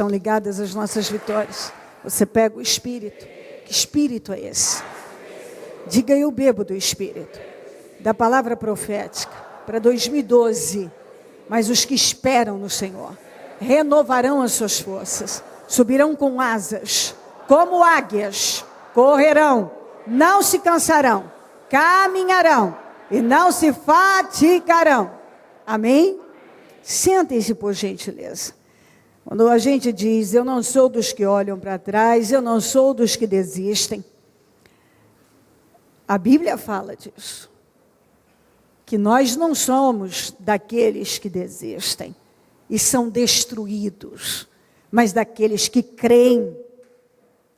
estão ligadas às nossas vitórias. Você pega o Espírito. Que Espírito é esse? Diga: eu bebo do Espírito, da palavra profética, para 2012. Mas os que esperam no Senhor renovarão as suas forças, subirão com asas, como águias, correrão, não se cansarão, caminharão e não se fatigarão. Amém? Sentem-se, por gentileza. Quando a gente diz: eu não sou dos que olham para trás, eu não sou dos que desistem, a Bíblia fala disso, que nós não somos daqueles que desistem e são destruídos, mas daqueles que creem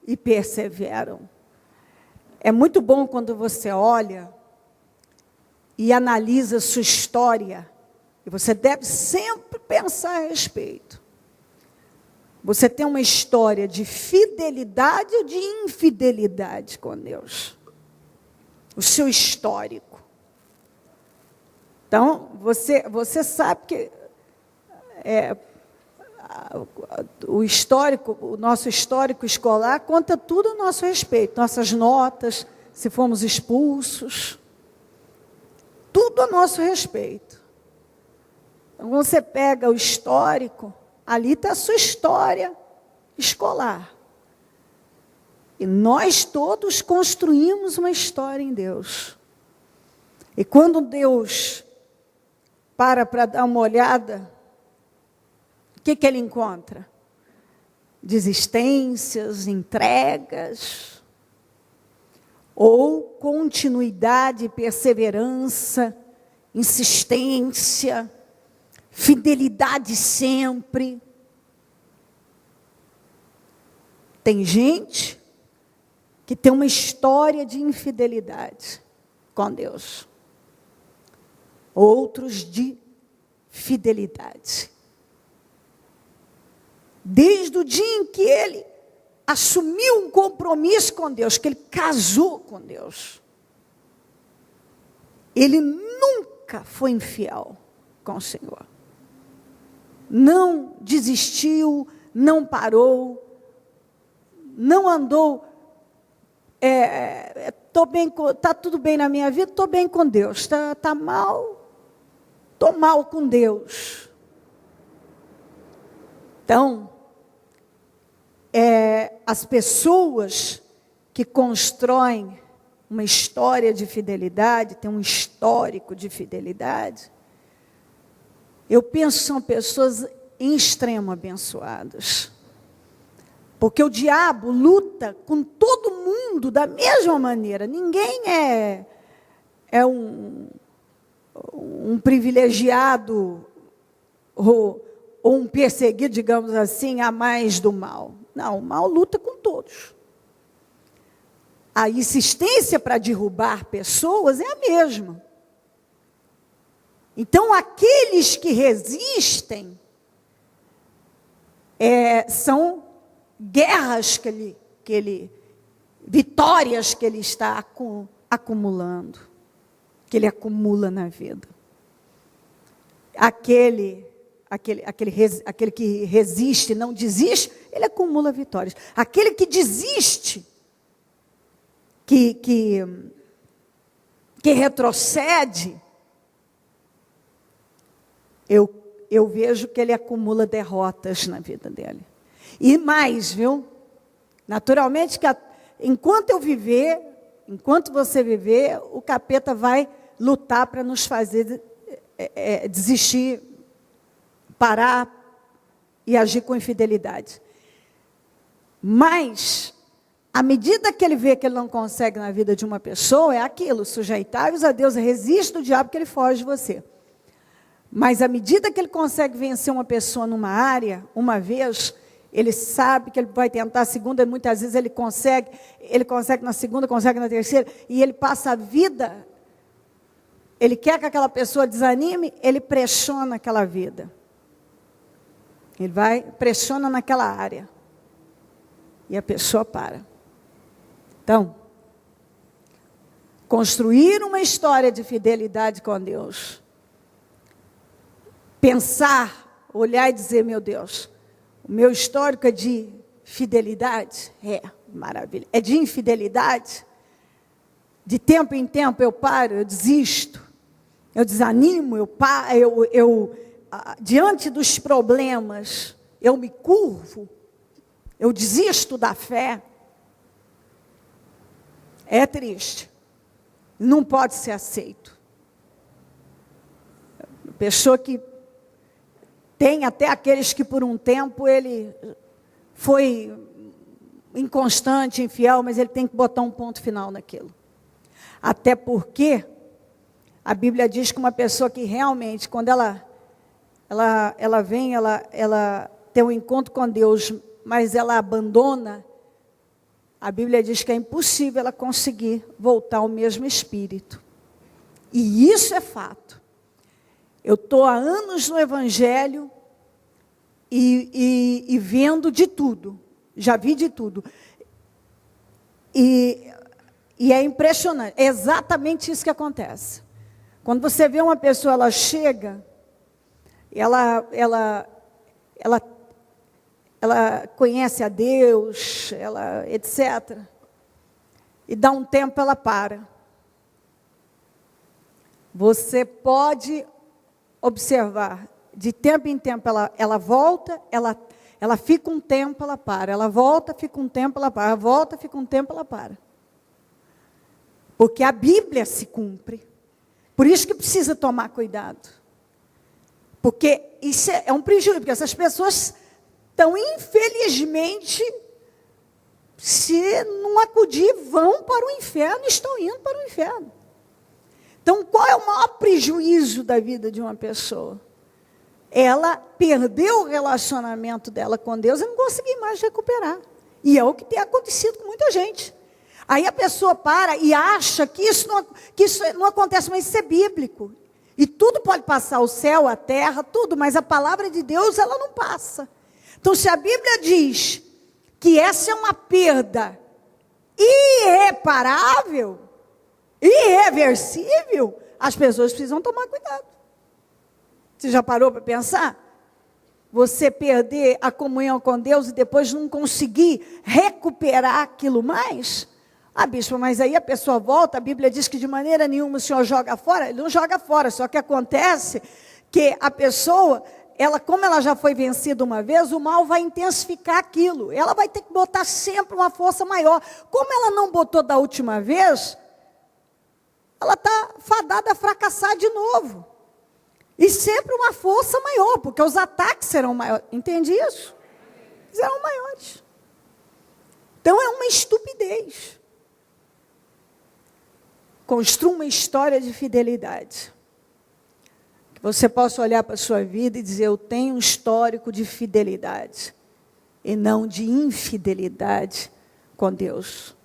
e perseveram. É muito bom quando você olha e analisa sua história, e você deve sempre pensar a respeito. Você tem uma história de fidelidade ou de infidelidade com Deus? O seu histórico. Então, você sabe que o nosso histórico escolar conta tudo a nosso respeito. Nossas notas, se fomos expulsos, tudo a nosso respeito. Então, quando você pega o histórico, ali está a sua história escolar. E nós todos construímos uma história em Deus. E quando Deus para dar uma olhada, o que ele encontra? Desistências, entregas, ou continuidade, perseverança, insistência, fidelidade sempre. Tem gente que tem uma história de infidelidade com Deus. Outros de fidelidade. Desde o dia em que ele assumiu um compromisso com Deus, que ele casou com Deus, ele nunca foi infiel com o Senhor. Não desistiu, não parou, não andou, está tudo bem na minha vida, estou bem com Deus, está mal, estou mal com Deus. Então, as pessoas que constroem uma história de fidelidade, tem um histórico de fidelidade, eu penso que são pessoas em extremo abençoadas. Porque o diabo luta com todo mundo da mesma maneira. Ninguém é um privilegiado ou um perseguido, digamos assim, a mais do mal. Não, o mal luta com todos. A insistência para derrubar pessoas é a mesma. Então, aqueles que resistem são guerras vitórias que ele está acumulando, que ele acumula na vida. Aquele que resiste, não desiste, ele acumula vitórias. Aquele que desiste, que retrocede, eu vejo que ele acumula derrotas na vida dele. E mais, viu? Naturalmente, enquanto você viver, o capeta vai lutar para nos fazer desistir, parar e agir com infidelidade. Mas, à medida que ele vê que ele não consegue na vida de uma pessoa, é aquilo: sujeitai-vos a Deus, resista o diabo que ele foge de você. Mas, à medida que ele consegue vencer uma pessoa numa área, uma vez, ele sabe que ele vai tentar a segunda, muitas vezes ele consegue na segunda, consegue na terceira, e ele passa a vida, ele quer que aquela pessoa desanime, ele pressiona aquela vida. Ele pressiona naquela área. E a pessoa para. Então, construir uma história de fidelidade com Deus, pensar, olhar e dizer: meu Deus, O meu histórico é de fidelidade? É, maravilha. É de infidelidade? De tempo em tempo eu paro, eu desisto, eu desanimo, diante dos problemas, eu me curvo, eu desisto da fé. É triste. Não pode ser aceito. Pessoa que tem até aqueles que por um tempo ele foi inconstante, infiel, mas ele tem que botar um ponto final naquilo. Até porque a Bíblia diz que uma pessoa que realmente, quando ela tem um encontro com Deus, mas ela abandona, a Bíblia diz que é impossível ela conseguir voltar ao mesmo espírito. E isso é fato. Eu estou há anos no Evangelho e vendo de tudo. Já vi de tudo. E é impressionante. É exatamente isso que acontece. Quando você vê uma pessoa, ela chega, ela conhece a Deus, etc. E dá um tempo, ela para. Você pode observar, de tempo em tempo, ela volta, ela fica um tempo, ela para. Ela volta, fica um tempo, ela para. Ela volta, fica um tempo, ela para. Porque a Bíblia se cumpre. Por isso que precisa tomar cuidado. Porque isso é um prejuízo, porque essas pessoas estão, infelizmente, se não acudir, vão para o inferno, estão indo para o inferno. Então, qual é o maior prejuízo da vida de uma pessoa? Ela perdeu o relacionamento dela com Deus e não conseguiu mais recuperar. E é o que tem acontecido com muita gente. Aí a pessoa para e acha que isso não acontece, mas isso é bíblico. E tudo pode passar, o céu, a terra, tudo, mas a palavra de Deus, ela não passa. Então, se a Bíblia diz que essa é uma perda irreparável, irreversível, as pessoas precisam tomar cuidado. Você já parou para pensar? Você perder a comunhão com Deus e depois não conseguir recuperar aquilo mais? Ah, bispo, mas aí a pessoa volta, a Bíblia diz que de maneira nenhuma o Senhor joga fora. Ele não joga fora, só que acontece que a pessoa, como ela já foi vencida uma vez, o mal vai intensificar aquilo. Ela vai ter que botar sempre uma força maior. Como ela não botou da última vez, ela está fadada a fracassar de novo. E sempre uma força maior, porque os ataques serão maiores. Entende isso? Serão maiores. Então é uma estupidez. Construa uma história de fidelidade. Que você possa olhar para a sua vida e dizer, eu tenho um histórico de fidelidade. E não de infidelidade com Deus.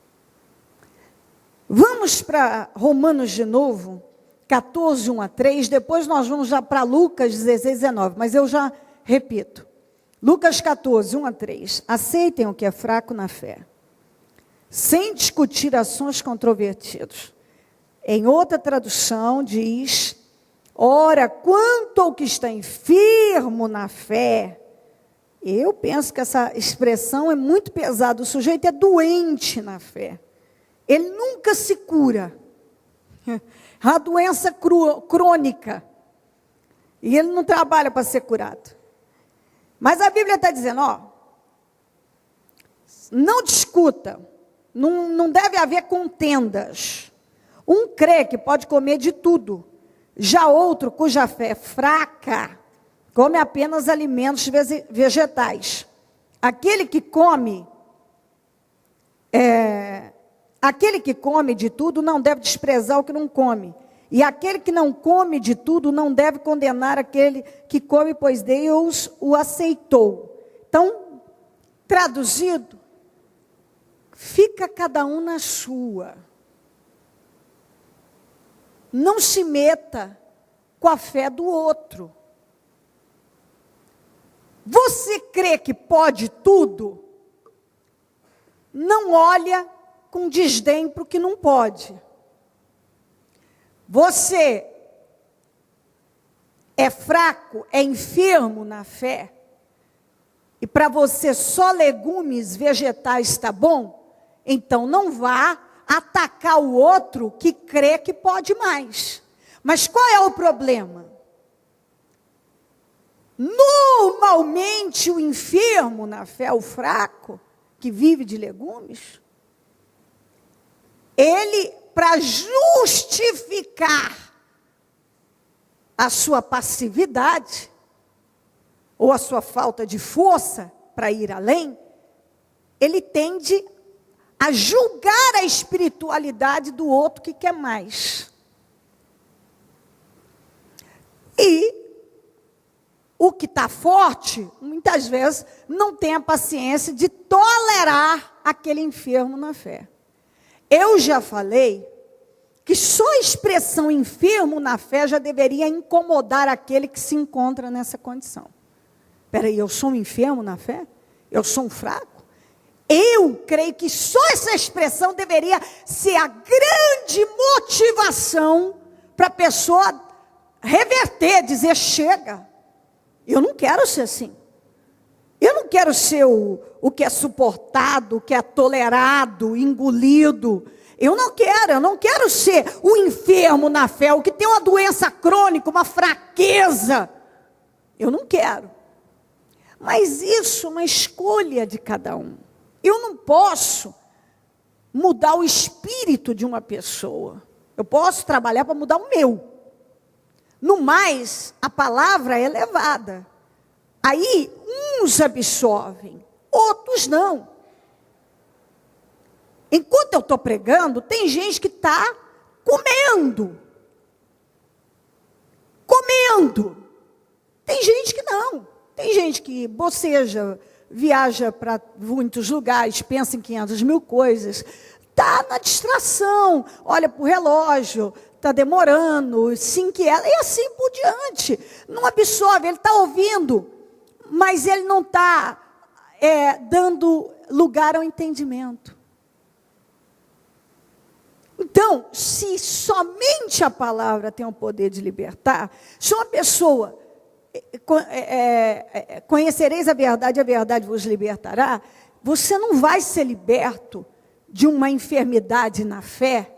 Vamos para Romanos de novo, 14, 1 a 3. Depois nós vamos já para Lucas 16, 19. Mas eu já repito. Lucas 14, 1 a 3. Aceitem o que é fraco na fé, sem discutir assuntos controvertidos. Em outra tradução diz, ora, quanto ao que está enfermo na fé, eu penso que essa expressão é muito pesada, o sujeito é doente na fé, ele nunca se cura, a doença crônica, e ele não trabalha para ser curado. Mas a Bíblia está dizendo, não discuta, não deve haver contendas. Um crê que pode comer de tudo, já outro, cuja fé é fraca, come apenas alimentos vegetais. Aquele que come de tudo não deve desprezar o que não come. E aquele que não come de tudo não deve condenar aquele que come, pois Deus o aceitou. Então, traduzido, fica cada um na sua. Não se meta com a fé do outro. Você crê que pode tudo? Não olha com desdém para o que não pode. Você é fraco, é enfermo na fé? e para você só legumes, vegetais está bom, então não vá atacar o outro que crê que pode mais. Mas qual é o problema? Normalmente o enfermo na fé, o fraco, que vive de legumes, ele, para justificar a sua passividade, ou a sua falta de força para ir além, ele tende a julgar a espiritualidade do outro que quer mais. E o que está forte, muitas vezes, não tem a paciência de tolerar aquele enfermo na fé. Eu já falei que só a expressão enfermo na fé já deveria incomodar aquele que se encontra nessa condição. Espera aí, eu sou um enfermo na fé? Eu sou um fraco? Eu creio que só essa expressão deveria ser a grande motivação para a pessoa reverter, dizer, chega, eu não quero ser assim. Eu não quero ser o que é suportado, o que é tolerado, engolido. Eu não quero ser o enfermo na fé, o que tem uma doença crônica, uma fraqueza. Eu não quero. Mas isso é uma escolha de cada um. Eu não posso mudar o espírito de uma pessoa. Eu posso trabalhar para mudar o meu. No mais, a palavra é levada. Aí, uns absorvem, outros não. Enquanto eu estou pregando, tem gente que está comendo. Tem gente que não. Tem gente que boceja, viaja para muitos lugares, pensa em 500 mil coisas. Está na distração, olha para o relógio, está demorando, se inquieta, e assim por diante. Não absorve, ele está ouvindo, mas ele não está dando lugar ao entendimento. Então, se somente a palavra tem o poder de libertar, se uma pessoa conhecereis a verdade vos libertará, você não vai ser liberto de uma enfermidade na fé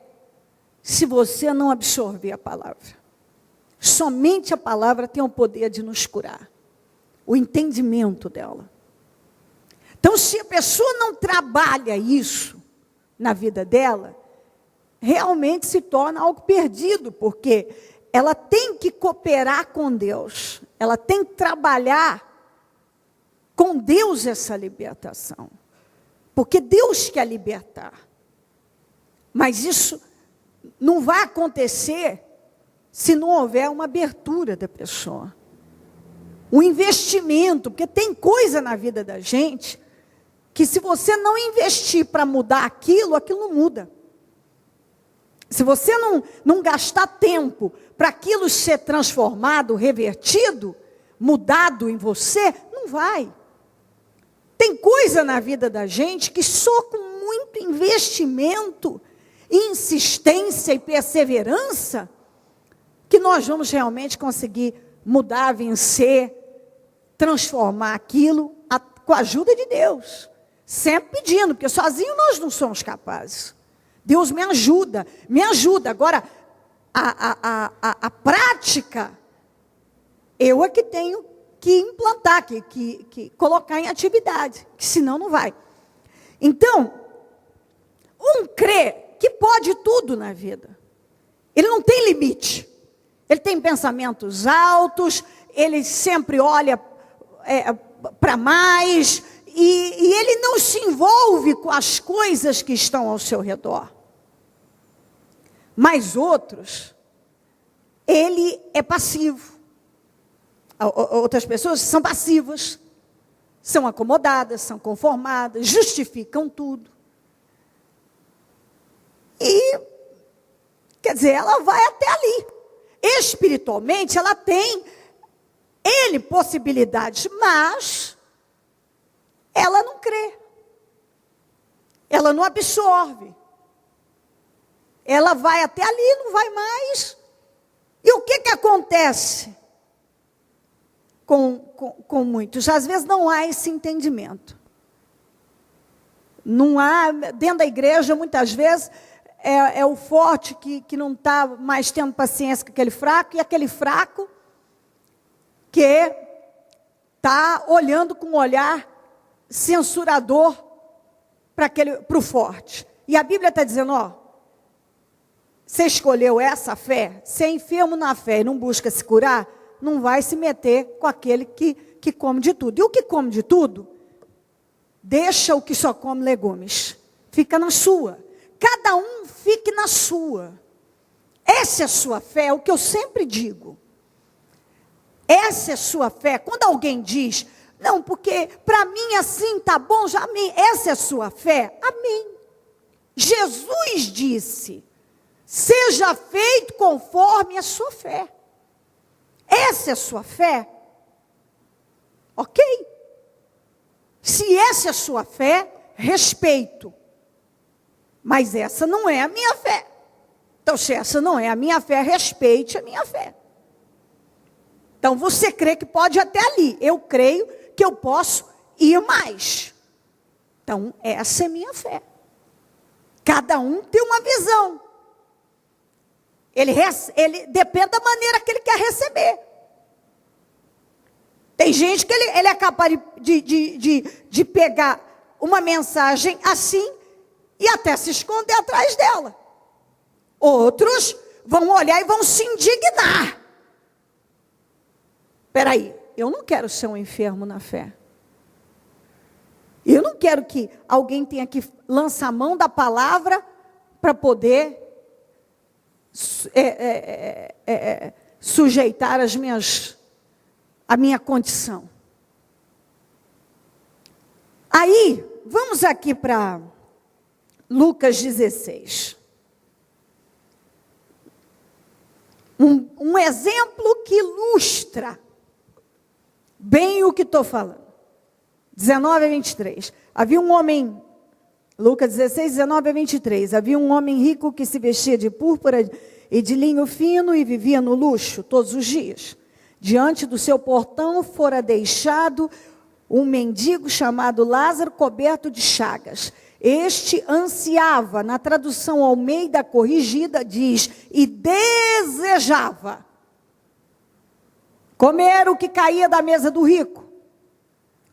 se você não absorver a palavra. Somente a palavra tem o poder de nos curar, o entendimento dela. Então, se a pessoa não trabalha isso na vida dela, realmente se torna algo perdido, porque ela tem que cooperar com Deus, ela tem que trabalhar com Deus essa libertação, porque Deus quer libertar, mas isso não vai acontecer se não houver uma abertura da pessoa, um investimento, porque tem coisa na vida da gente, que se você não investir para mudar aquilo não muda. Se você não gastar tempo para aquilo ser transformado, revertido, mudado em você, não vai. Tem coisa na vida da gente que só com muito investimento, insistência e perseverança, que nós vamos realmente conseguir mudar, vencer, transformar aquilo com a ajuda de Deus. Sempre pedindo, porque sozinho nós não somos capazes. Deus me ajuda. Agora, a prática, eu é que tenho que implantar, que colocar em atividade, que senão não vai. Então, um crê que pode tudo na vida. Ele não tem limite. Ele tem pensamentos altos, ele sempre olha para mais, e ele não se envolve com as coisas que estão ao seu redor. Mas outros, ele é passivo. Outras pessoas são passivas, são acomodadas, são conformadas, justificam tudo. E, quer dizer, ela vai até ali. Espiritualmente, ela tem possibilidades, mas ela não crê. Ela não absorve. Ela vai até ali, não vai mais. E o que acontece? com muitos. Às vezes não há esse entendimento. Não há, dentro da igreja, muitas vezes, é o forte que não está mais tendo paciência com aquele fraco, e aquele fraco que está olhando com um olhar censurador para o forte. E a Bíblia está dizendo, você escolheu essa fé, se é enfermo na fé e não busca se curar, não vai se meter com aquele que come de tudo. E o que come de tudo, deixa o que só come legumes. Fica na sua. Cada um fique na sua. Essa é a sua fé, é o que eu sempre digo. Essa é a sua fé. Quando alguém diz, não, porque para mim assim tá bom, já amém. Essa é a sua fé? Amém. Jesus disse, seja feito conforme a sua fé. Essa é a sua fé? Ok. Se essa é a sua fé, respeito. Mas essa não é a minha fé. Então, se essa não é a minha fé, respeite a minha fé. Então, você crê que pode ir até ali. Eu creio que eu posso ir mais. Então, essa é minha fé. Cada um tem uma visão. Ele depende da maneira que ele quer receber. Tem gente que ele é capaz de pegar uma mensagem assim e até se esconder atrás dela. Outros vão olhar e vão se indignar. Espera aí, eu não quero ser um enfermo na fé. Eu não quero que alguém tenha que lançar a mão da palavra para poder sujeitar a minha condição. Aí, vamos aqui para Lucas 16. Um exemplo que ilustra bem o que estou falando. 19 a 23. Havia um homem, Lucas 16, 19 a 23. Havia um homem rico que se vestia de púrpura e de linho fino e vivia no luxo todos os dias. Diante do seu portão fora deixado um mendigo chamado Lázaro, coberto de chagas. Este ansiava, na tradução Almeida corrigida, diz, e desejava comer o que caía da mesa do rico.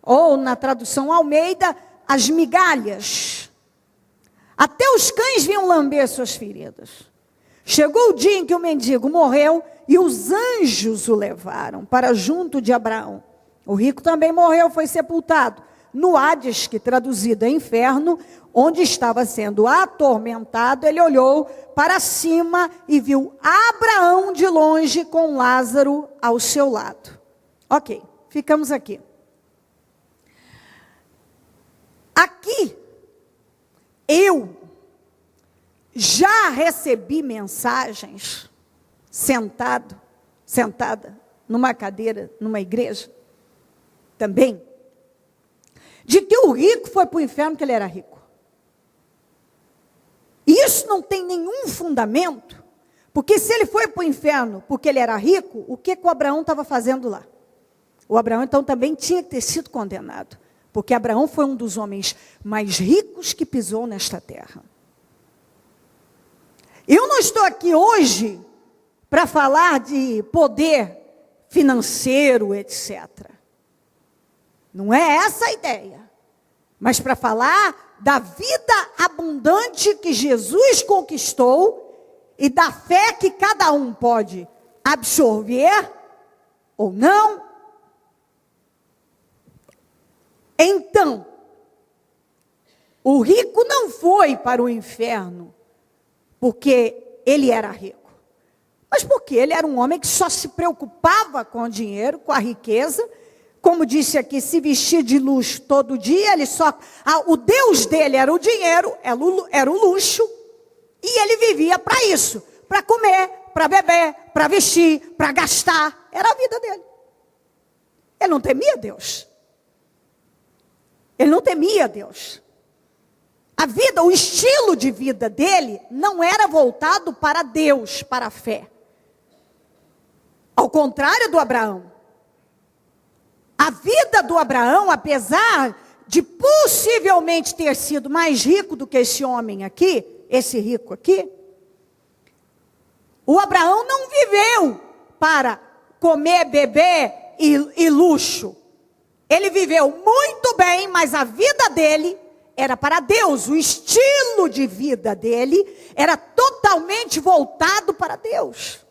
Ou, na tradução Almeida, as migalhas. Até os cães vinham lamber suas feridas. Chegou o dia em que o mendigo morreu e os anjos o levaram para junto de Abraão. O rico também morreu, foi sepultado no Hades, que traduzido é inferno, onde estava sendo atormentado. Ele olhou para cima e viu Abraão de longe com Lázaro ao seu lado. Ok, ficamos aqui. Aqui, eu já recebi mensagens sentada numa cadeira, numa igreja, também, de que o rico foi para o inferno porque ele era rico. E isso não tem nenhum fundamento, porque se ele foi para o inferno porque ele era rico, o que o Abraão estava fazendo lá? O Abraão, então, também tinha que ter sido condenado, porque Abraão foi um dos homens mais ricos que pisou nesta terra. Eu não estou aqui hoje para falar de poder financeiro, etc. Não é essa a ideia. Mas para falar da vida abundante que Jesus conquistou e da fé que cada um pode absorver ou não. Então, o rico não foi para o inferno porque ele era rico, mas porque ele era um homem que só se preocupava com o dinheiro, com a riqueza. Como disse aqui, se vestia de luxo todo dia, o Deus dele era o dinheiro, era o luxo, e ele vivia para isso, para comer, para beber, para vestir, para gastar, era a vida dele. Ele não temia Deus. Ele não temia Deus. A vida, o estilo de vida dele não era voltado para Deus, para a fé. Ao contrário do Abraão. A vida do Abraão, apesar de possivelmente ter sido mais rico do que esse homem aqui, esse rico aqui, o Abraão não viveu para comer, beber e luxo. Ele viveu muito bem, mas a vida dele era para Deus. O estilo de vida dele era totalmente voltado para Deus.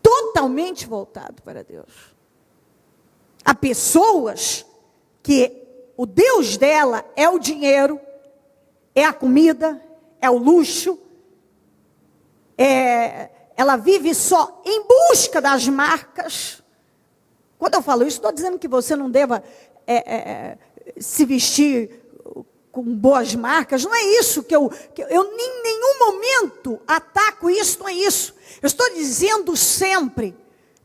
Totalmente voltado para Deus. Há pessoas que o Deus dela é o dinheiro, é a comida, é o luxo, ela vive só em busca das marcas. Quando eu falo isso, estou dizendo que você não deva se vestir com boas marcas. Não é isso que eu em nenhum momento ataco isso, não é isso. Eu estou dizendo sempre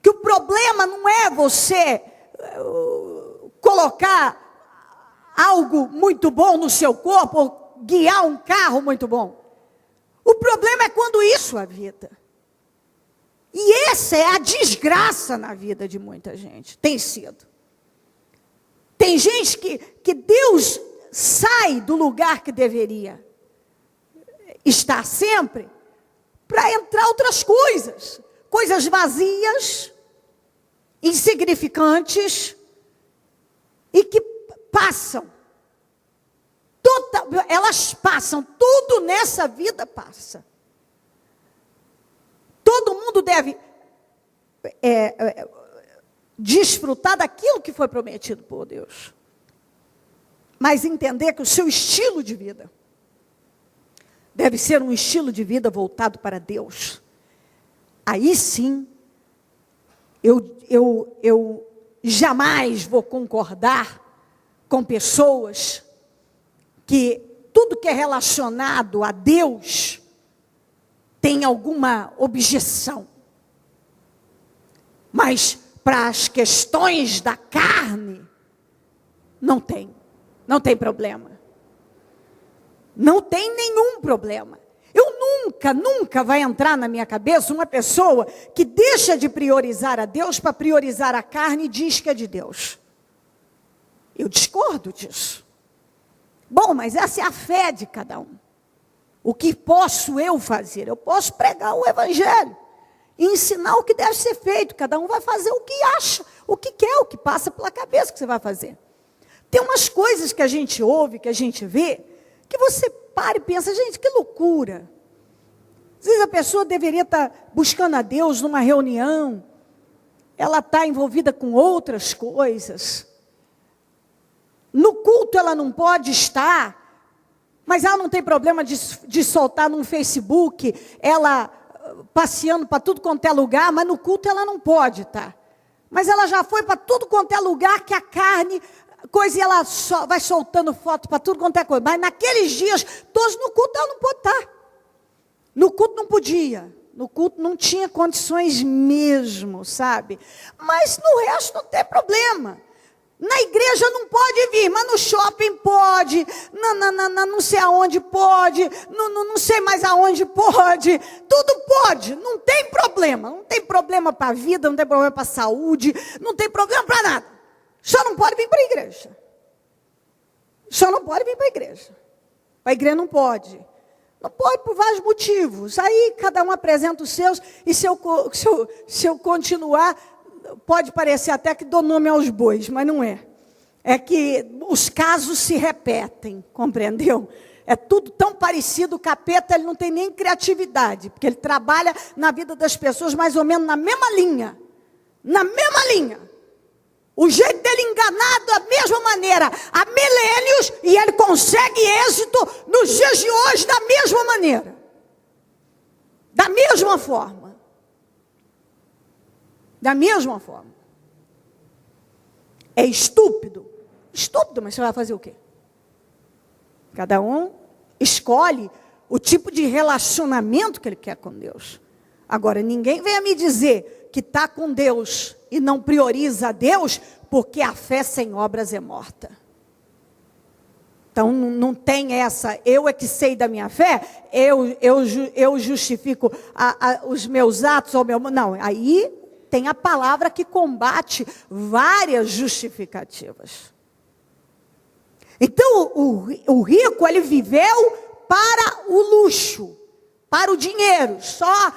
que o problema não é você colocar algo muito bom no seu corpo, ou guiar um carro muito bom. O problema é quando isso é a vida. E essa é a desgraça na vida de muita gente. Tem sido. Tem gente que Deus sai do lugar que deveria estar sempre para entrar outras coisas. Coisas vazias, insignificantes e que passam. Elas passam, tudo nessa vida passa. Todo mundo deve desfrutar daquilo que foi prometido por Deus. Mas entender que o seu estilo de vida deve ser um estilo de vida voltado para Deus. Aí sim, eu jamais vou concordar com pessoas que tudo que é relacionado a Deus tem alguma objeção. Mas para as questões da carne, não tem problema. Não tem nenhum problema. Nunca vai entrar na minha cabeça uma pessoa que deixa de priorizar a Deus para priorizar a carne e diz que é de Deus. Eu discordo disso. Bom, mas essa é a fé de cada um. O que posso eu fazer? Eu posso pregar o evangelho e ensinar o que deve ser feito. Cada um vai fazer o que acha, o que quer, o que passa pela cabeça que você vai fazer. Tem umas coisas que a gente ouve, que a gente vê, que você para e pensa, gente, que loucura. Às vezes a pessoa deveria estar buscando a Deus numa reunião, ela está envolvida com outras coisas. No culto ela não pode estar, mas ela não tem problema de soltar no Facebook, ela passeando para tudo quanto é lugar, mas no culto ela não pode estar. Mas ela já foi para tudo quanto é lugar que a carne, coisa, e ela vai soltando foto para tudo quanto é coisa. Mas naqueles dias, todos no culto ela não pode estar. No culto não podia. No culto não tinha condições mesmo, sabe? Mas no resto não tem problema. Na igreja não pode vir, mas no shopping pode, não sei aonde pode, não sei mais aonde pode, tudo pode, não tem problema. Não tem problema para a vida, não tem problema para a saúde, não tem problema para nada. Só não pode vir para a igreja. Só não pode vir para a igreja. Para a igreja não pode. Não pode por vários motivos. Aí cada um apresenta os seus, e se eu continuar, pode parecer até que dou nome aos bois, mas não é. É que os casos se repetem, compreendeu? É tudo tão parecido, o capeta ele não tem nem criatividade, porque ele trabalha na vida das pessoas mais ou menos na mesma linha. Na mesma linha. O jeito dele enganar da mesma maneira há milênios, e ele consegue êxito nos dias de hoje da mesma maneira. Da mesma forma. Da mesma forma. É estúpido. Estúpido, mas você vai fazer o quê? Cada um escolhe o tipo de relacionamento que ele quer com Deus. Agora, ninguém venha me dizer que está com Deus e não prioriza a Deus, porque a fé sem obras é morta. Então, não tem essa, eu é que sei da minha fé, eu justifico os meus atos, ou meu... Não, aí tem a palavra que combate várias justificativas. Então, o rico, ele viveu para o luxo, para o dinheiro. Só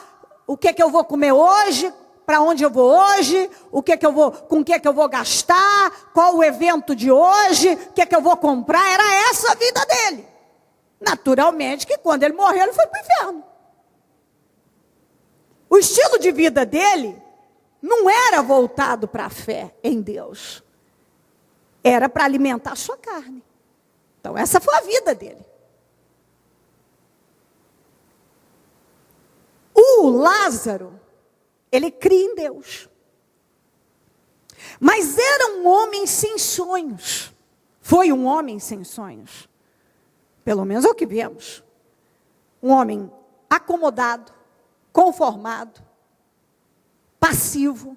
o que eu vou comer hoje, para onde eu vou hoje, com o que eu vou gastar, qual o evento de hoje, o que eu vou comprar. Era essa a vida dele. Naturalmente que quando ele morreu, ele foi para o inferno. O estilo de vida dele não era voltado para a fé em Deus. Era para alimentar a sua carne. Então, essa foi a vida dele. O Lázaro, ele cria em Deus. Mas era um homem sem sonhos. Foi um homem sem sonhos. Pelo menos é o que vemos. Um homem acomodado, conformado, passivo.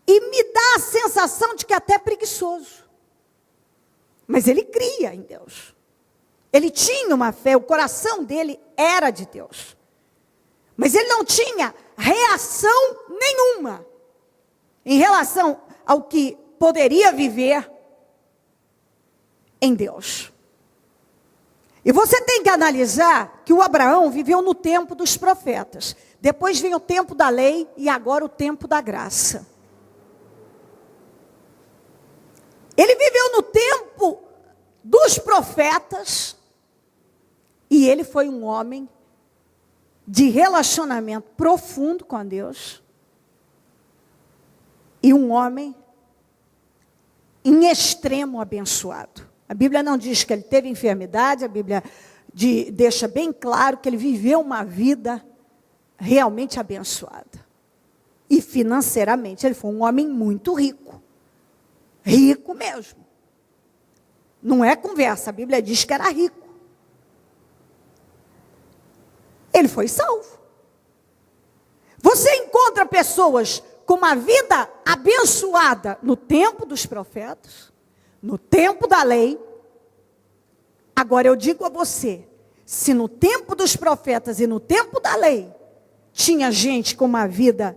E me dá a sensação de que até preguiçoso. Mas ele cria em Deus. Ele tinha uma fé, o coração dele era de Deus. Mas ele não tinha reação nenhuma em relação ao que poderia viver em Deus. E você tem que analisar que o Abraão viveu no tempo dos profetas. Depois vem o tempo da lei e agora o tempo da graça. Ele viveu no tempo dos profetas e ele foi um homem de relacionamento profundo com Deus e um homem em extremo abençoado. A Bíblia não diz que ele teve enfermidade, a Bíblia deixa bem claro que ele viveu uma vida realmente abençoada. E financeiramente ele foi um homem muito rico. Rico mesmo. Não é conversa, a Bíblia diz que era rico. Ele foi salvo. Você encontra pessoas com uma vida abençoada no tempo dos profetas, no tempo da lei. Agora eu digo a você, se no tempo dos profetas e no tempo da lei, tinha gente com uma vida,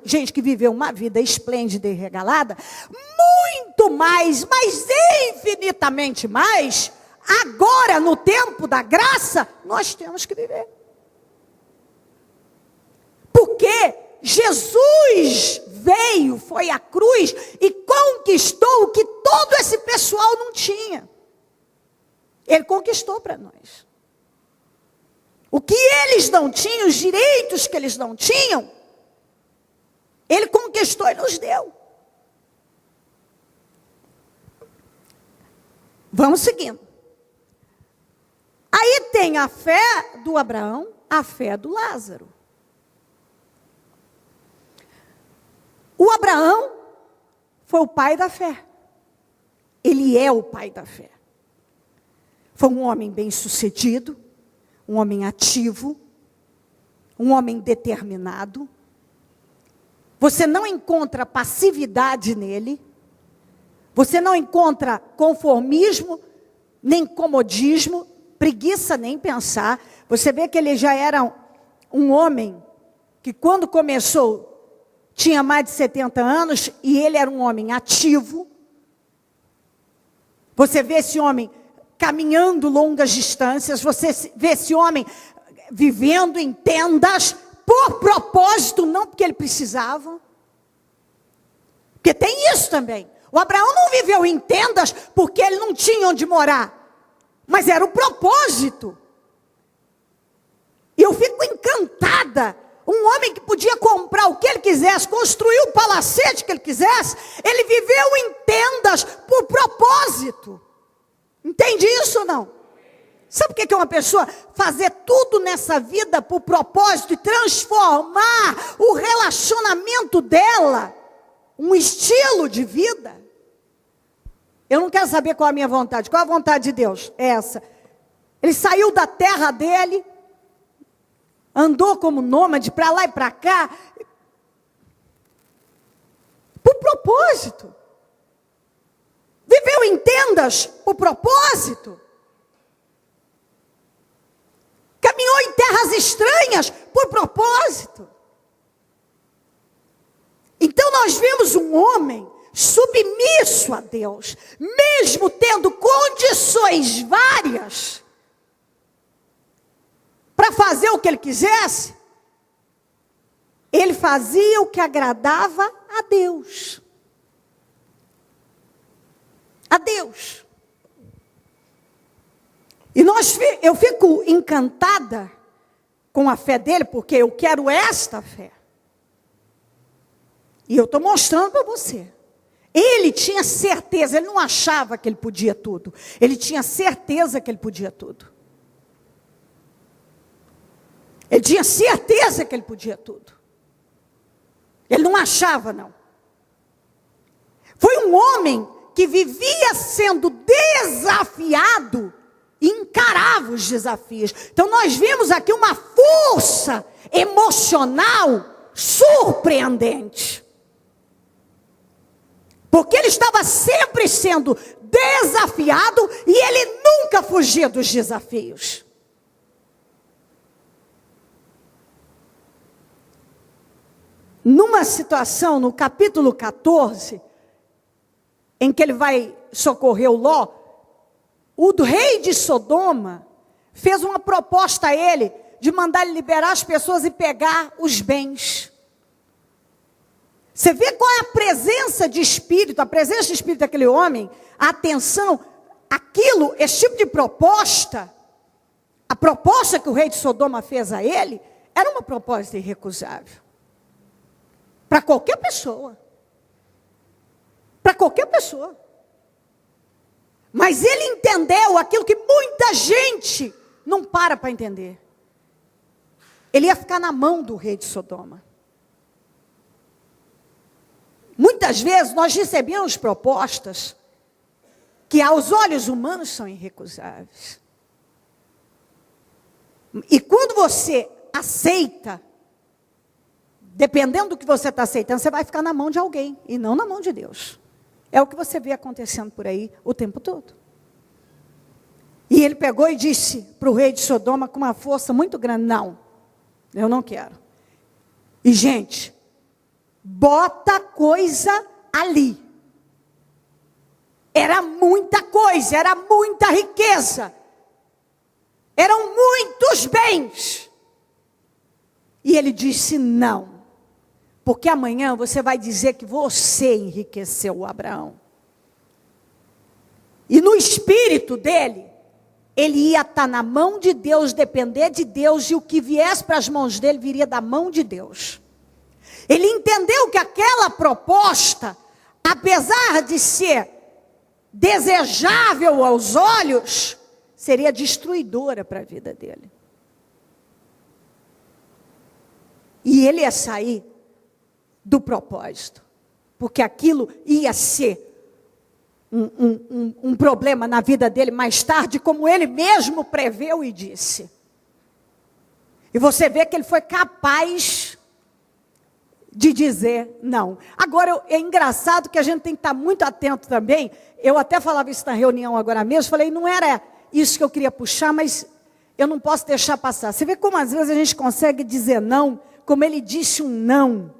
gente que viveu uma vida esplêndida e regalada, muito mais, mas infinitamente mais, agora no tempo da graça, nós temos que viver. Porque Jesus veio, foi à cruz e conquistou o que todo esse pessoal não tinha. Ele conquistou para nós. O que eles não tinham, os direitos que eles não tinham, ele conquistou e nos deu. Vamos seguindo. Aí tem a fé do Abraão, a fé do Lázaro. O Abraão foi o pai da fé. Ele é o pai da fé. Foi um homem bem-sucedido, um homem ativo, um homem determinado. Você não encontra passividade nele. Você não encontra conformismo, nem comodismo, preguiça nem pensar. Você vê que ele já era um homem que quando começou tinha mais de 70 anos e ele era um homem ativo. Você vê esse homem caminhando longas distâncias, você vê esse homem vivendo em tendas por propósito, não porque ele precisava. Porque tem isso também. O Abraão não viveu em tendas porque ele não tinha onde morar, mas era o propósito. E eu fico encantada. Um homem que podia comprar o que ele quisesse, construir o palacete que ele quisesse, ele viveu em tendas por propósito. Entende isso ou não? Sabe o que é uma pessoa fazer tudo nessa vida por propósito e transformar o relacionamento dela, um estilo de vida? Eu não quero saber qual é a minha vontade. Qual é a vontade de Deus? É essa. Ele saiu da terra dele, andou como nômade para lá e para cá, por propósito. Viveu em tendas por propósito. Caminhou em terras estranhas por propósito. nós vimos um homem submisso a Deus, mesmo tendo condições várias para fazer o que ele quisesse, ele fazia o que agradava a Deus. A Deus. E eu fico encantada com a fé dele, porque eu quero esta fé. E eu estou mostrando para você. Ele tinha certeza, ele não achava que ele podia tudo. Ele tinha certeza que ele podia tudo. Ele tinha certeza que ele podia tudo. Ele não achava, não. Foi um homem que vivia sendo desafiado e encarava os desafios. Então nós vimos aqui uma força emocional surpreendente. Porque ele estava sempre sendo desafiado e ele nunca fugia dos desafios. Numa situação, no capítulo 14, em que ele vai socorrer o Ló, o rei de Sodoma fez uma proposta a ele de mandar ele liberar as pessoas e pegar os bens. Você vê qual é a presença de espírito daquele homem, a atenção, esse tipo de proposta, a proposta que o rei de Sodoma fez a ele, era uma proposta irrecusável. Para qualquer pessoa. Para qualquer pessoa. Mas ele entendeu aquilo que muita gente não para entender. Ele ia ficar na mão do rei de Sodoma. Muitas vezes nós recebemos propostas que aos olhos humanos são irrecusáveis. E quando você aceita, dependendo do que você está aceitando, você vai ficar na mão de alguém e não na mão de Deus. É o que você vê acontecendo por aí o tempo todo. E ele pegou e disse para o rei de Sodoma com uma força muito grande: não, eu não quero. E gente, bota coisa ali. Era muita coisa, era muita riqueza. Eram muitos bens. E ele disse: não. Porque amanhã você vai dizer que você enriqueceu o Abraão. E no espírito dele, ele ia estar na mão de Deus, depender de Deus, e o que viesse para as mãos dele viria da mão de Deus. Ele entendeu que aquela proposta, apesar de ser desejável aos olhos, seria destruidora para a vida dele. E ele ia sair do propósito, porque aquilo ia ser um problema na vida dele mais tarde, como ele mesmo preveu e disse. E você vê que ele foi capaz de dizer não. Agora, é engraçado que a gente tem que estar muito atento também. Eu até falava isso na reunião agora mesmo, falei, não era isso que eu queria puxar, mas eu não posso deixar passar. Você vê como às vezes a gente consegue dizer não, como ele disse um não,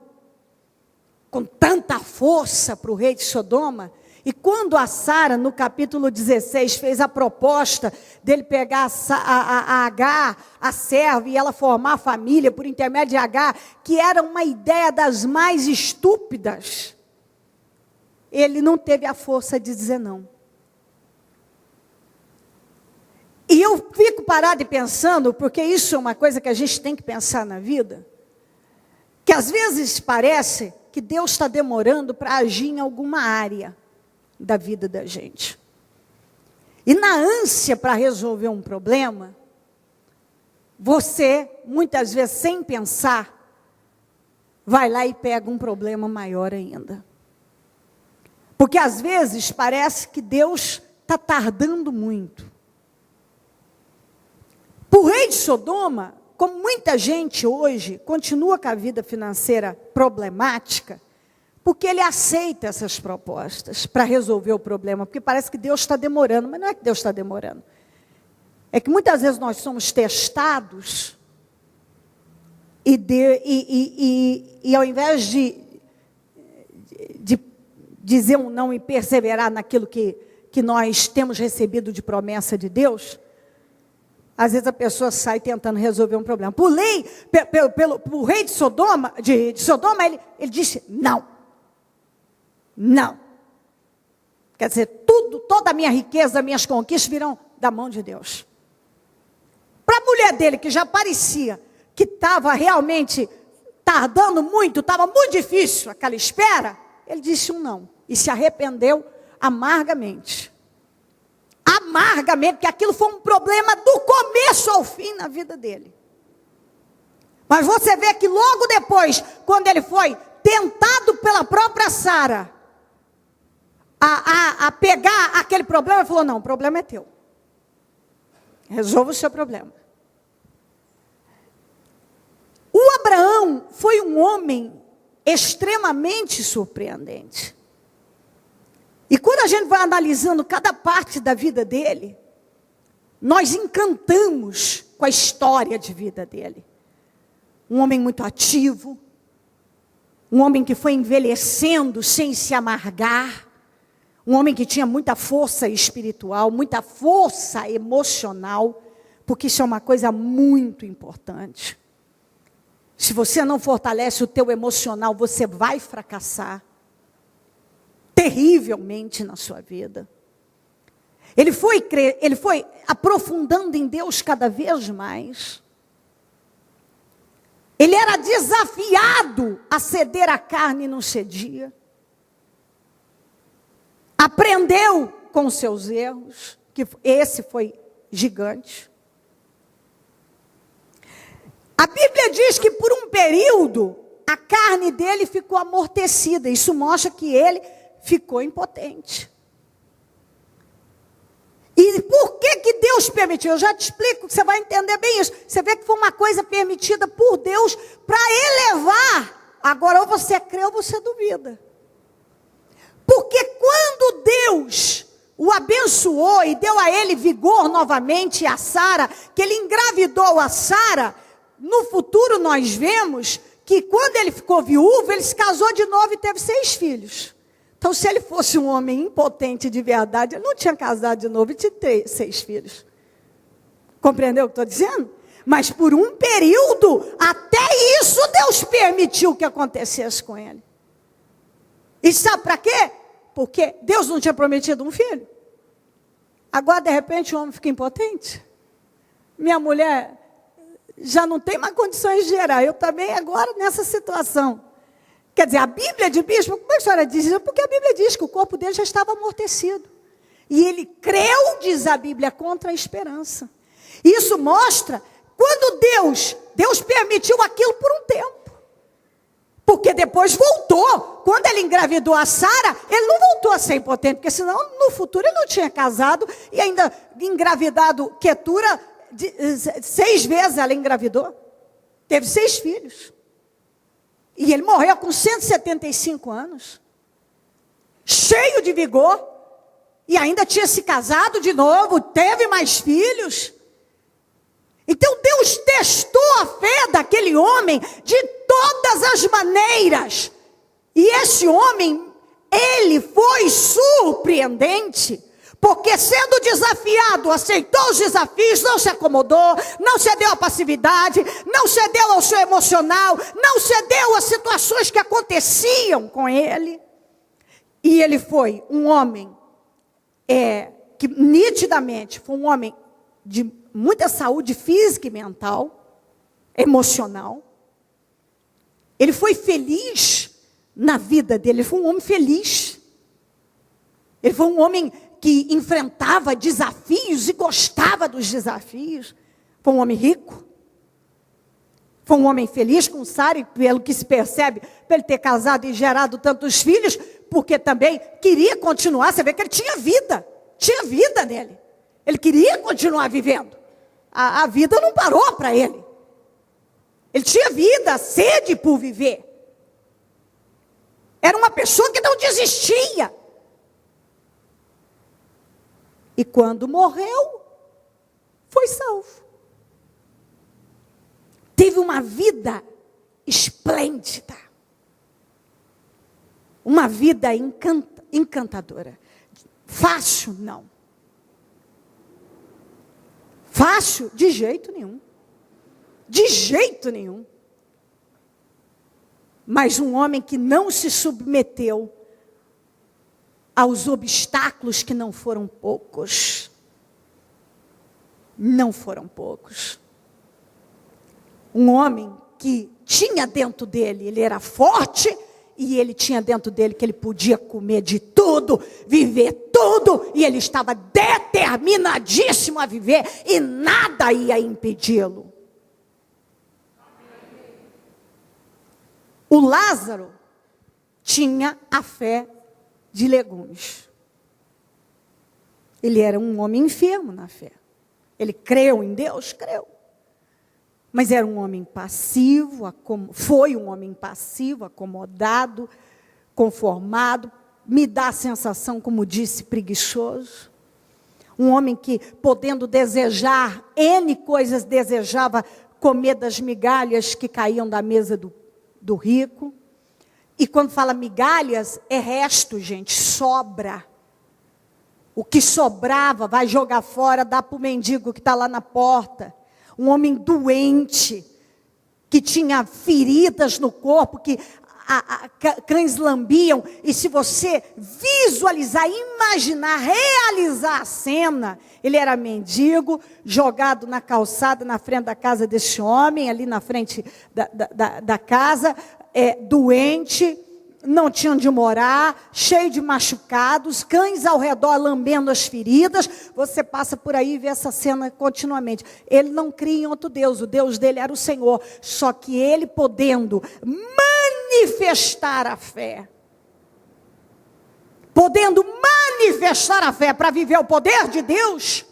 com tanta força para o rei de Sodoma. E quando a Sara, no capítulo 16, fez a proposta dele pegar a Agar, a serva, e ela formar a família por intermédio de Agar, que era uma ideia das mais estúpidas, ele não teve a força de dizer não. E eu fico parado e pensando, porque isso é uma coisa que a gente tem que pensar na vida, que às vezes parece que Deus está demorando para agir em alguma área da vida da gente. E na ânsia para resolver um problema, você, muitas vezes sem pensar, vai lá e pega um problema maior ainda. Porque às vezes parece que Deus está tardando muito. Para o rei de Sodoma, como muita gente hoje continua com a vida financeira problemática, porque ele aceita essas propostas para resolver o problema, porque parece que Deus está demorando, mas não é que Deus está demorando. É que muitas vezes nós somos testados e ao invés dizer um não e perseverar naquilo que nós temos recebido de promessa de Deus, às vezes a pessoa sai tentando resolver um problema. Pelo rei de Sodoma, ele disse não. Não. Quer dizer, toda a minha riqueza, minhas conquistas virão da mão de Deus. Para a mulher dele, que já parecia que estava realmente tardando muito, estava muito difícil aquela espera, ele disse um não. E se arrependeu amargamente. Amargamente, porque aquilo foi um problema do começo ao fim na vida dele. Mas você vê que logo depois, quando ele foi tentado pela própria Sara a pegar aquele problema, ele falou, não, o problema é teu. Resolva o seu problema. O Abraão foi um homem extremamente surpreendente. E quando a gente vai analisando cada parte da vida dele, nós encantamos com a história de vida dele. Um homem muito ativo, um homem que foi envelhecendo sem se amargar, um homem que tinha muita força espiritual, muita força emocional, porque isso é uma coisa muito importante. Se você não fortalece o teu emocional, você vai fracassar terrivelmente na sua vida. Ele foi aprofundando em Deus cada vez mais. Ele era desafiado a ceder à carne e não cedia. Aprendeu com os seus erros, que esse foi gigante. A Bíblia diz que por um período a carne dele ficou amortecida. Isso mostra que ele ficou impotente. E por que Deus permitiu? Eu já te explico, que você vai entender bem isso. Você vê que foi uma coisa permitida por Deus para elevar. Agora, ou você crê ou você duvida. Porque quando Deus o abençoou e deu a ele vigor novamente, a Sara, que ele engravidou a Sara, no futuro nós vemos que quando ele ficou viúvo, ele se casou de novo e teve 6 filhos. Então, se ele fosse um homem impotente de verdade, ele não tinha casado de novo e tinha 6 filhos. Compreendeu o que estou dizendo? Mas por um período, até isso Deus permitiu que acontecesse com ele. E sabe para quê? Porque Deus não tinha prometido um filho. Agora, de repente, o homem fica impotente. Minha mulher já não tem mais condições de gerar. Eu também agora nessa situação. Quer dizer, a Bíblia de bispo, como é que a senhora diz isso? Porque a Bíblia diz que o corpo dele já estava amortecido. E ele creu, diz a Bíblia, contra a esperança. Isso mostra, quando Deus permitiu aquilo por um tempo. Porque depois voltou. Quando ele engravidou a Sara, ele não voltou a ser impotente, porque senão no futuro ele não tinha casado e ainda engravidado Quetura, 6 vezes ela engravidou. Teve 6 filhos. E ele morreu com 175 anos. Cheio de vigor. E ainda tinha se casado de novo, teve mais filhos. Então Deus testou a fé daquele homem de todas as maneiras. E esse homem, ele foi surpreendente. Porque sendo desafiado, aceitou os desafios, não se acomodou, não cedeu à passividade, não cedeu ao seu emocional, não cedeu às situações que aconteciam com ele. E ele foi um homem que nitidamente foi um homem de muita saúde física e mental, emocional. Ele foi feliz na vida dele, ele foi um homem feliz. Ele foi um homem que enfrentava desafios e gostava dos desafios. Foi um homem rico. Foi um homem feliz com Sara, e pelo que se percebe, por ele ter casado e gerado tantos filhos, porque também queria continuar. Você vê que ele tinha vida nele. Ele queria continuar vivendo. A vida não parou para ele. Ele tinha vida, sede por viver. Era uma pessoa que não desistia. E quando morreu, foi salvo. Teve uma vida esplêndida. uma vida encantadora. Fácil, não. Fácil? De jeito nenhum. De jeito nenhum. Mas um homem que não se submeteu aos obstáculos que não foram poucos. Não foram poucos. Um homem que tinha dentro dele, ele era forte, e ele tinha dentro dele que ele podia comer de tudo, viver tudo, e ele estava determinadíssimo a viver, e nada ia impedi-lo. O Lázaro tinha a fé de legumes. Ele era um homem enfermo na fé. Ele creu em Deus? Creu. Mas era um homem passivo, foi um homem passivo, acomodado, conformado, me dá a sensação, como disse, preguiçoso. Um homem que, podendo desejar N coisas, desejava comer das migalhas que caíam da mesa do rico. E quando fala migalhas, é resto, gente, sobra. O que sobrava, vai jogar fora, dá para o mendigo que está lá na porta. Um homem doente, que tinha feridas no corpo, que cães lambiam. E se você visualizar, imaginar, realizar a cena, ele era mendigo, jogado na calçada, na frente da casa desse homem, ali na frente da casa, doente, não tinha onde morar, cheio de machucados, cães ao redor lambendo as feridas. Você passa por aí e vê essa cena continuamente. Ele não cria em outro Deus, o Deus dele era o Senhor. Só que ele, podendo manifestar a fé, para viver o poder de Deus,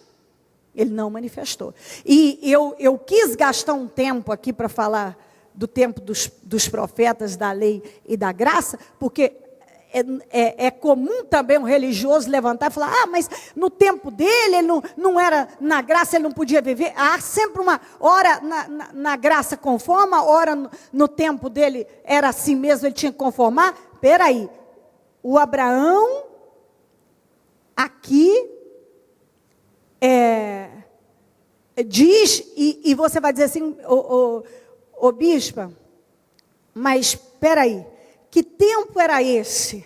ele não manifestou. E eu quis gastar um tempo aqui para falar do tempo dos profetas, da lei e da graça, porque é comum também um religioso levantar e falar, mas no tempo dele, ele não era na graça, ele não podia viver. Há sempre uma hora na graça conforma, hora no tempo dele era assim mesmo, ele tinha que conformar. Espera aí, o Abraão aqui diz, e você vai dizer assim, ô bispa, mas espera aí, que tempo era esse?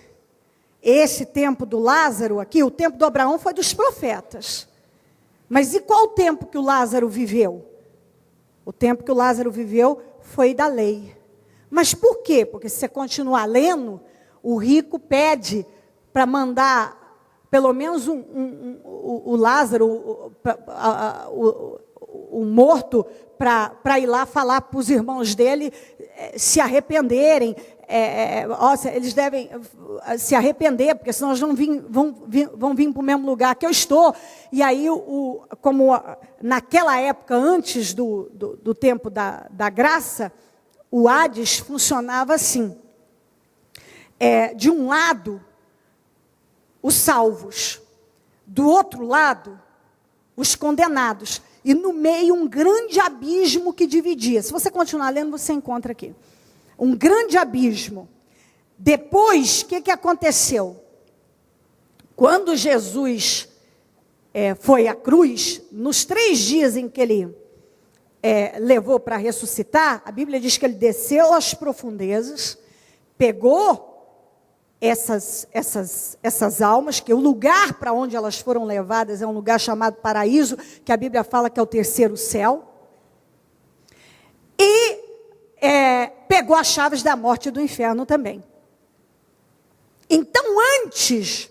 Esse tempo do Lázaro aqui, o tempo do Abraão foi dos profetas. Mas e qual o tempo que o Lázaro viveu? O tempo que o Lázaro viveu foi da lei. Mas por quê? Porque se você continuar lendo, o rico pede para mandar pelo menos o Lázaro, o morto, para ir lá falar para os irmãos dele se arrependerem. Eles devem se arrepender, porque senão eles vão vir para o mesmo lugar que eu estou. E aí, como naquela época, antes do tempo da graça, o Hades funcionava assim. De um lado, os salvos. Do outro lado, os condenados. E no meio, um grande abismo que dividia. Se você continuar lendo, você encontra aqui. Um grande abismo. Depois, o que aconteceu? Quando Jesus foi à cruz, nos 3 dias em que ele levou para ressuscitar, a Bíblia diz que ele desceu às profundezas, pegou essas almas, que o lugar para onde elas foram levadas é um lugar chamado paraíso, que a Bíblia fala que é o 3º céu, e pegou as chaves da morte e do inferno também. Então, antes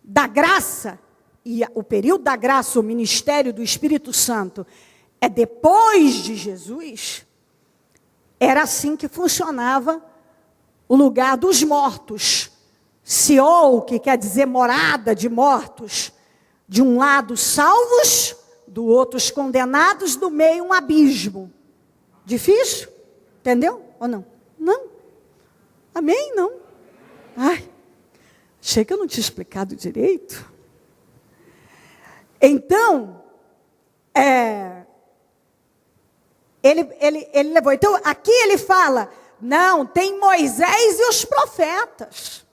da graça, e o período da graça, o ministério do Espírito Santo, é depois de Jesus, era assim que funcionava o lugar dos mortos. Seol, que quer dizer morada de mortos. De um lado salvos, do outro os condenados, do meio um abismo. Difícil? Entendeu ou não? Não. Amém? Não. Ai, achei que eu não tinha explicado direito. Então, ele levou. Então, aqui ele fala, não, tem Moisés e os profetas.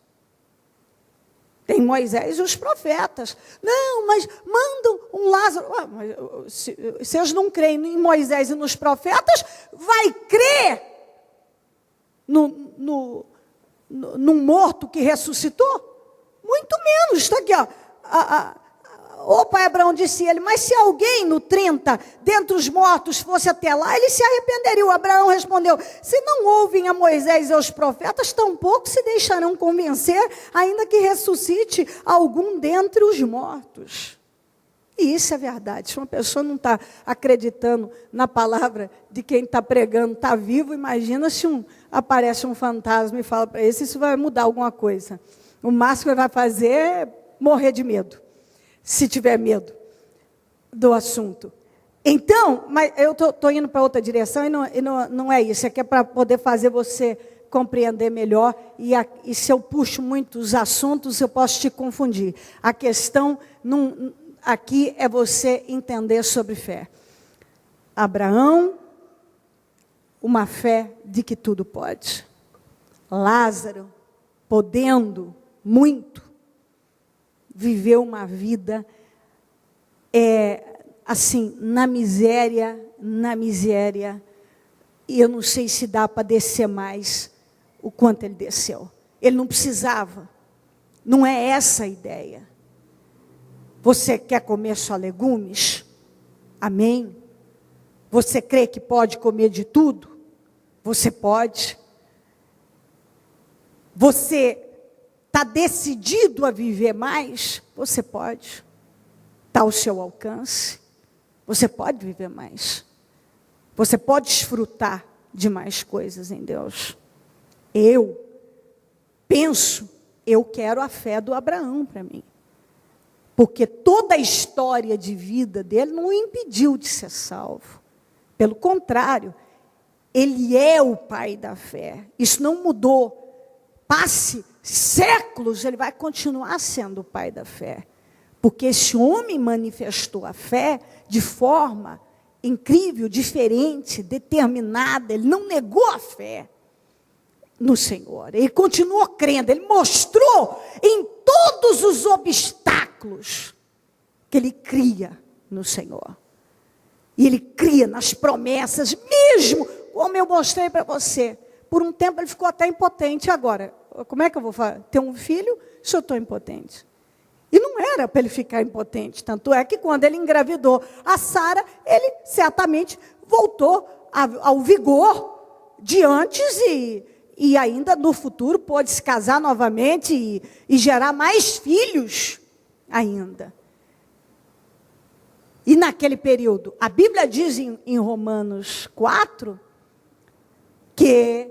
Tem Moisés e os profetas. Não, mas mandam um Lázaro. Mas se vocês não creem em Moisés e nos profetas, vai crer num morto que ressuscitou? Muito menos. Está aqui, ó. O pai Abraão disse ele, mas se alguém no 30, dentre os mortos, fosse até lá, ele se arrependeria. O Abraão respondeu, se não ouvem a Moisés e aos profetas, tampouco se deixarão convencer, ainda que ressuscite algum dentre os mortos. E isso é verdade. Se uma pessoa não está acreditando na palavra de quem está pregando, está vivo, imagina se aparece um fantasma e fala para ele, isso vai mudar alguma coisa. O máximo que ele vai fazer é morrer de medo. Se tiver medo do assunto. Então, mas eu estou indo para outra direção e não é isso. Aqui é para poder fazer você compreender melhor. E se eu puxo muitos assuntos, eu posso te confundir. A questão aqui é você entender sobre fé. Abraão, uma fé de que tudo pode. Lázaro, podendo muito, viveu uma vida, assim, na miséria, e eu não sei se dá para descer mais o quanto ele desceu. Ele não precisava, não é essa a ideia. Você quer comer só legumes? Amém? Você crê que pode comer de tudo? Você pode. Você está decidido a viver mais? Você pode. Está ao seu alcance. Você pode viver mais. Você pode desfrutar de mais coisas em Deus. Eu quero a fé do Abraão para mim. Porque toda a história de vida dele não o impediu de ser salvo. Pelo contrário, ele é o pai da fé. Isso não mudou. Passe séculos, ele vai continuar sendo o pai da fé. Porque esse homem manifestou a fé de forma incrível, diferente, determinada. Ele não negou a fé no Senhor. Ele continuou crendo. Ele mostrou em todos os obstáculos que ele cria no Senhor. E ele cria nas promessas, mesmo como eu mostrei para você. Por um tempo ele ficou até impotente. Agora, como é que eu vou ter um filho se eu estou impotente? E não era para ele ficar impotente. Tanto é que quando ele engravidou a Sara, ele certamente voltou ao vigor de antes e ainda no futuro pôde se casar novamente e gerar mais filhos ainda. E naquele período, a Bíblia diz em Romanos 4 que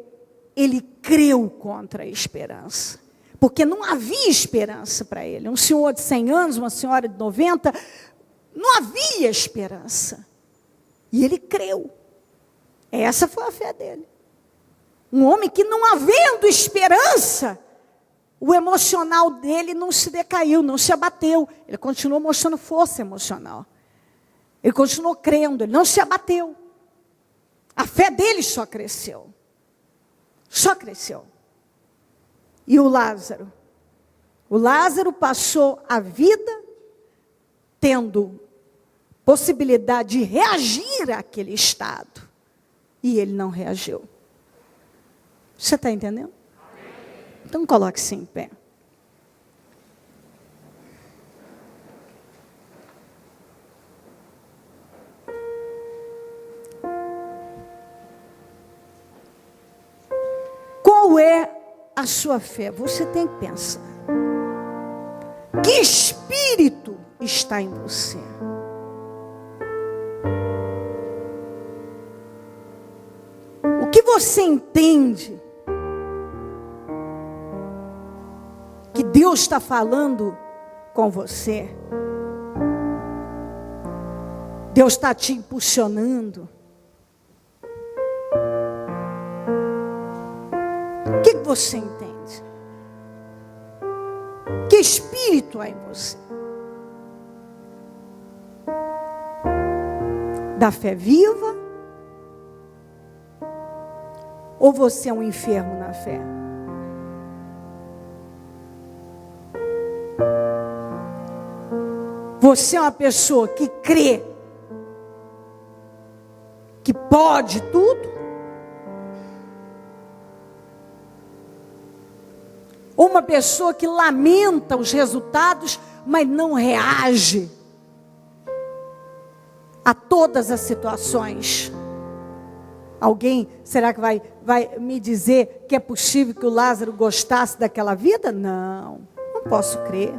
ele creu contra a esperança. Porque não havia esperança para ele. Um senhor de 100 anos, uma senhora de 90, não havia esperança. E ele creu. Essa foi a fé dele. Um homem que, não havendo esperança, o emocional dele não se decaiu, não se abateu. Ele continuou mostrando força emocional. Ele continuou crendo, ele não se abateu. A fé dele só cresceu. Só cresceu. E o Lázaro? O Lázaro passou a vida tendo possibilidade de reagir àquele estado. E ele não reagiu. Você está entendendo? Então coloque-se em pé. Qual é a sua fé? Você tem que pensar. Que espírito está em você? O que você entende que Deus está falando com você? Deus está te impulsionando? O que você entende? Que espírito há em você? Da fé viva? Ou você é um enfermo na fé? Você é uma pessoa que crê que pode tudo? Ou uma pessoa que lamenta os resultados, mas não reage a todas as situações? Alguém, será que vai me dizer que é possível que o Lázaro gostasse daquela vida? Não posso crer.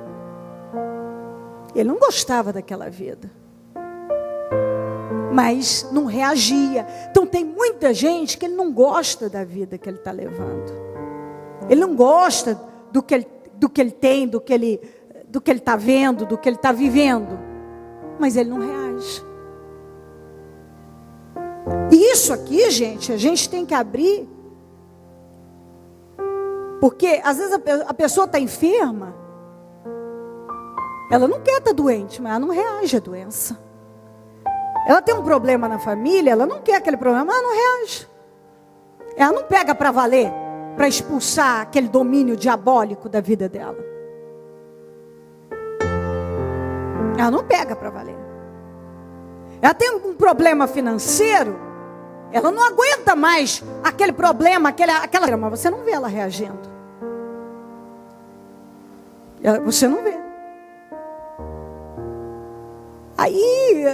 Ele não gostava daquela vida, mas não reagia. Então tem muita gente que ele não gosta da vida que ele está levando. Ele não gosta do que ele tem, do que ele está vendo, do que ele está vivendo, mas ele não reage. E isso aqui, gente, a gente tem que abrir, porque às vezes a pessoa está enferma, ela não quer estar doente, mas ela não reage à doença. Ela tem um problema na família, ela não quer aquele problema, mas ela não reage. Ela não pega para valer, para expulsar aquele domínio diabólico da vida dela. Ela não pega para valer. Ela tem um problema financeiro, ela não aguenta mais aquele problema, aquela... Mas você não vê ela reagindo. Você não vê. Aí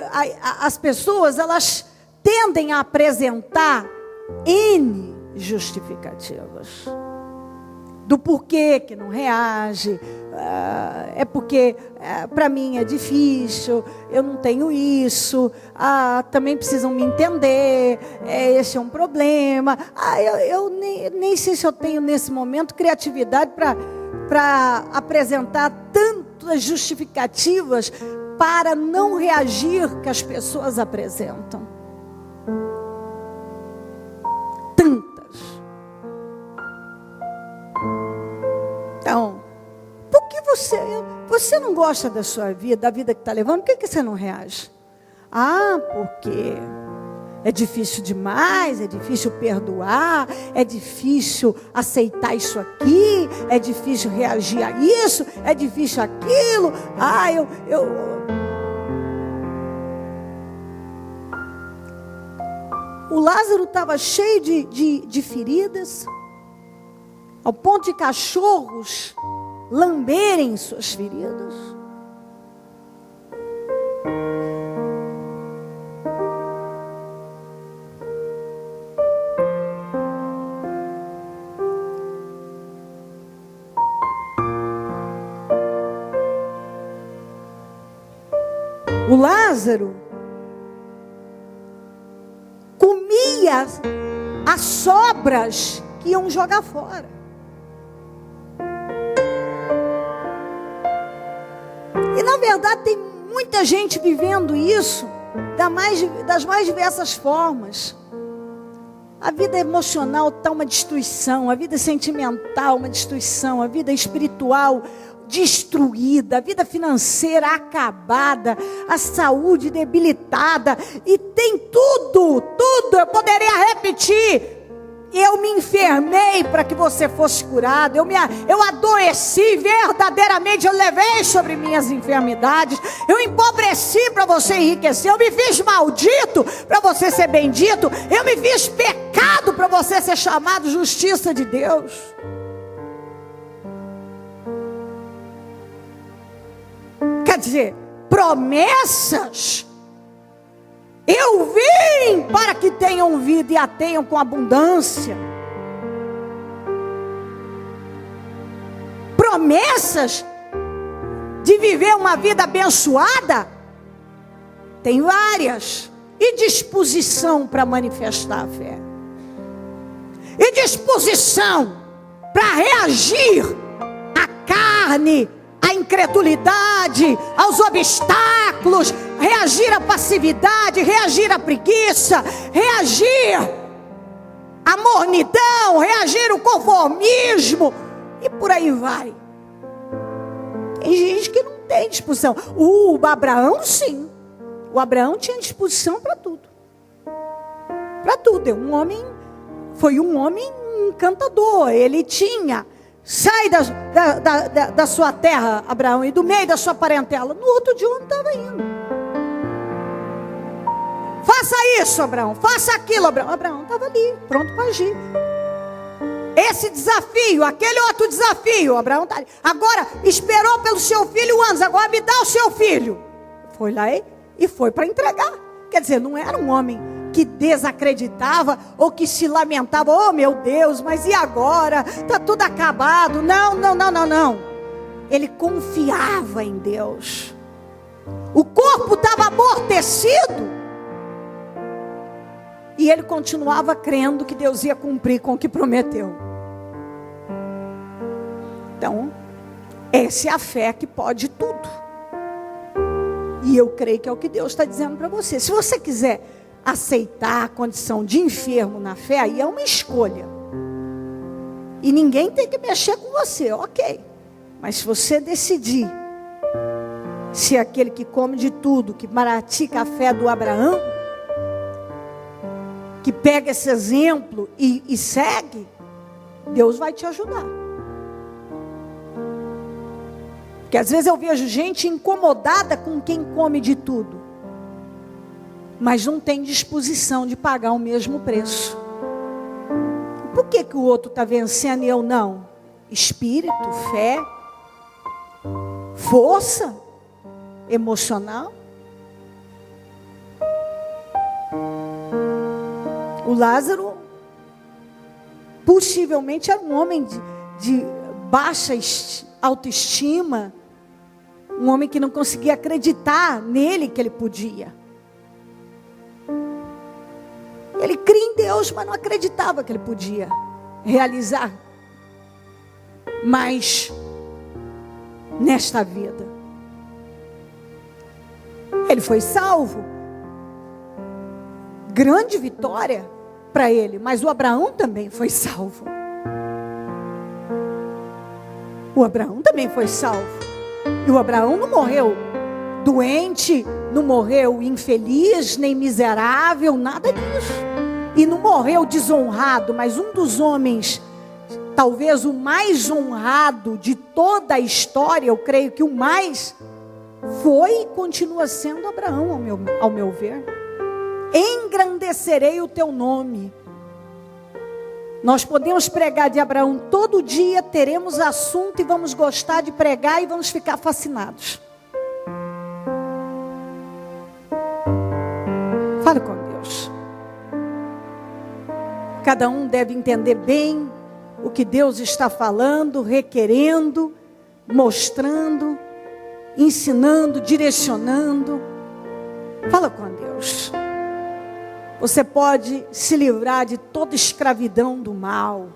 as pessoas, elas tendem a apresentar N justificativas do porquê que não reage. É porque para mim é difícil, eu não tenho isso, também precisam me entender, esse é um problema. Eu nem sei se eu tenho nesse momento criatividade para apresentar tantas justificativas para não reagir que as pessoas apresentam. Tantas. Então, por que você não gosta da sua vida, da vida que está levando? Por que você não reage? Porque é difícil demais, é difícil perdoar, é difícil aceitar isso aqui, é difícil reagir a isso, é difícil aquilo. O Lázaro estava cheio de feridas, ao ponto de cachorros lamberem suas feridas. O Lázaro comia as sobras que iam jogar fora. E na verdade tem muita gente vivendo isso das mais diversas formas. A vida emocional está uma destruição, a vida sentimental uma destruição, a vida espiritual destruída, a vida financeira acabada, a saúde debilitada, e tem tudo, eu poderia repetir. Eu me enfermei para que você fosse curado, eu adoeci verdadeiramente, eu levei sobre minhas enfermidades, eu empobreci para você enriquecer, eu me fiz maldito para você ser bendito, eu me fiz pecado para você ser chamado justiça de Deus. Quer dizer, promessas. Eu vim para que tenham vida e a tenham com abundância. Promessas de viver uma vida abençoada, tem várias. E disposição para manifestar a fé. E disposição para reagir à carne, à incredulidade, aos obstáculos, reagir à passividade, reagir à preguiça, reagir à mornidão, reagir ao conformismo, e por aí vai. Tem gente que não tem disposição. O Abraão, sim. O Abraão tinha disposição para tudo. Para tudo. Foi um homem encantador. Ele tinha Sai da sua terra, Abraão, e do meio da sua parentela. No outro dia o homem estava indo. Faça isso, Abraão. Faça aquilo, Abraão. Abraão estava ali, pronto para agir. Esse desafio, aquele outro desafio, Abraão está ali. Agora, esperou pelo seu filho anos, agora me dá o seu filho. Foi lá e foi para entregar. Quer dizer, não era um homem que desacreditava ou que se lamentava. Oh, meu Deus, mas e agora? Está tudo acabado. Não. Ele confiava em Deus. O corpo estava amortecido. E ele continuava crendo que Deus ia cumprir com o que prometeu. Então, essa é a fé que pode tudo. E eu creio que é o que Deus está dizendo para você. Se você quiser aceitar a condição de enfermo na fé, aí é uma escolha. E ninguém tem que mexer com você, ok. Mas se você decidir ser aquele que come de tudo, que pratica a fé do Abraão, que pega esse exemplo e segue, Deus vai te ajudar. Porque às vezes eu vejo gente incomodada com quem come de tudo, mas não tem disposição de pagar o mesmo preço. Por que o outro está vencendo e eu não? Espírito, fé, força emocional. O Lázaro possivelmente era um homem de baixa autoestima, um homem que não conseguia acreditar nele que ele podia. Ele cria em Deus, mas não acreditava que ele podia realizar mais nesta vida. Ele foi salvo. Grande vitória para ele, mas o Abraão também foi salvo. O Abraão também foi salvo. E o Abraão não morreu doente, não morreu infeliz, nem miserável, nada disso. E não morreu desonrado, mas um dos homens, talvez o mais honrado de toda a história, eu creio que o mais, foi e continua sendo Abraão, ao meu ver. Engrandecerei o teu nome. Nós podemos pregar de Abraão todo dia, teremos assunto e vamos gostar de pregar e vamos ficar fascinados. Fale com Deus. Cada um deve entender bem o que Deus está falando, requerendo, mostrando, ensinando, direcionando. Fala com Deus. Você pode se livrar de toda escravidão do mal,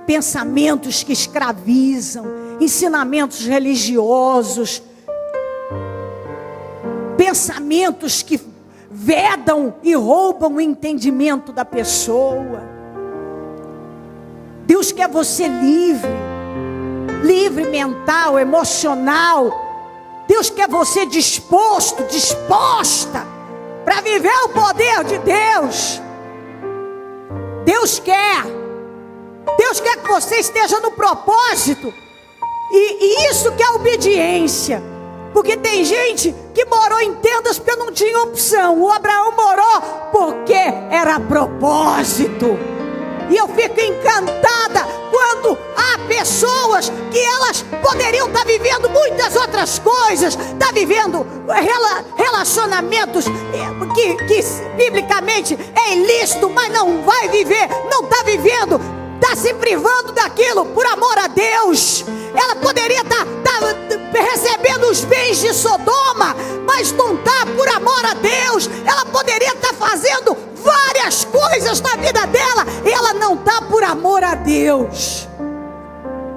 pensamentos que escravizam, ensinamentos religiosos, pensamentos que vedam e roubam o entendimento da pessoa. Deus quer você livre, livre mental, emocional. Deus quer você disposto, disposta para viver o poder de Deus. Deus quer que você esteja no propósito. E isso que é obediência. Porque tem gente que morou em tendas porque não tinha opção. O Abraão morou porque era propósito. E eu fico encantada quando há pessoas que elas poderiam estar vivendo muitas outras coisas, estar vivendo relacionamentos que biblicamente é ilícito, mas não vai viver, não está vivendo, está se privando daquilo por amor a Deus. Ela poderia estar recebendo os bens de Sodoma, mas não está por amor a Deus. Ela poderia estar fazendo várias coisas na vida dela, e ela não está por amor a Deus.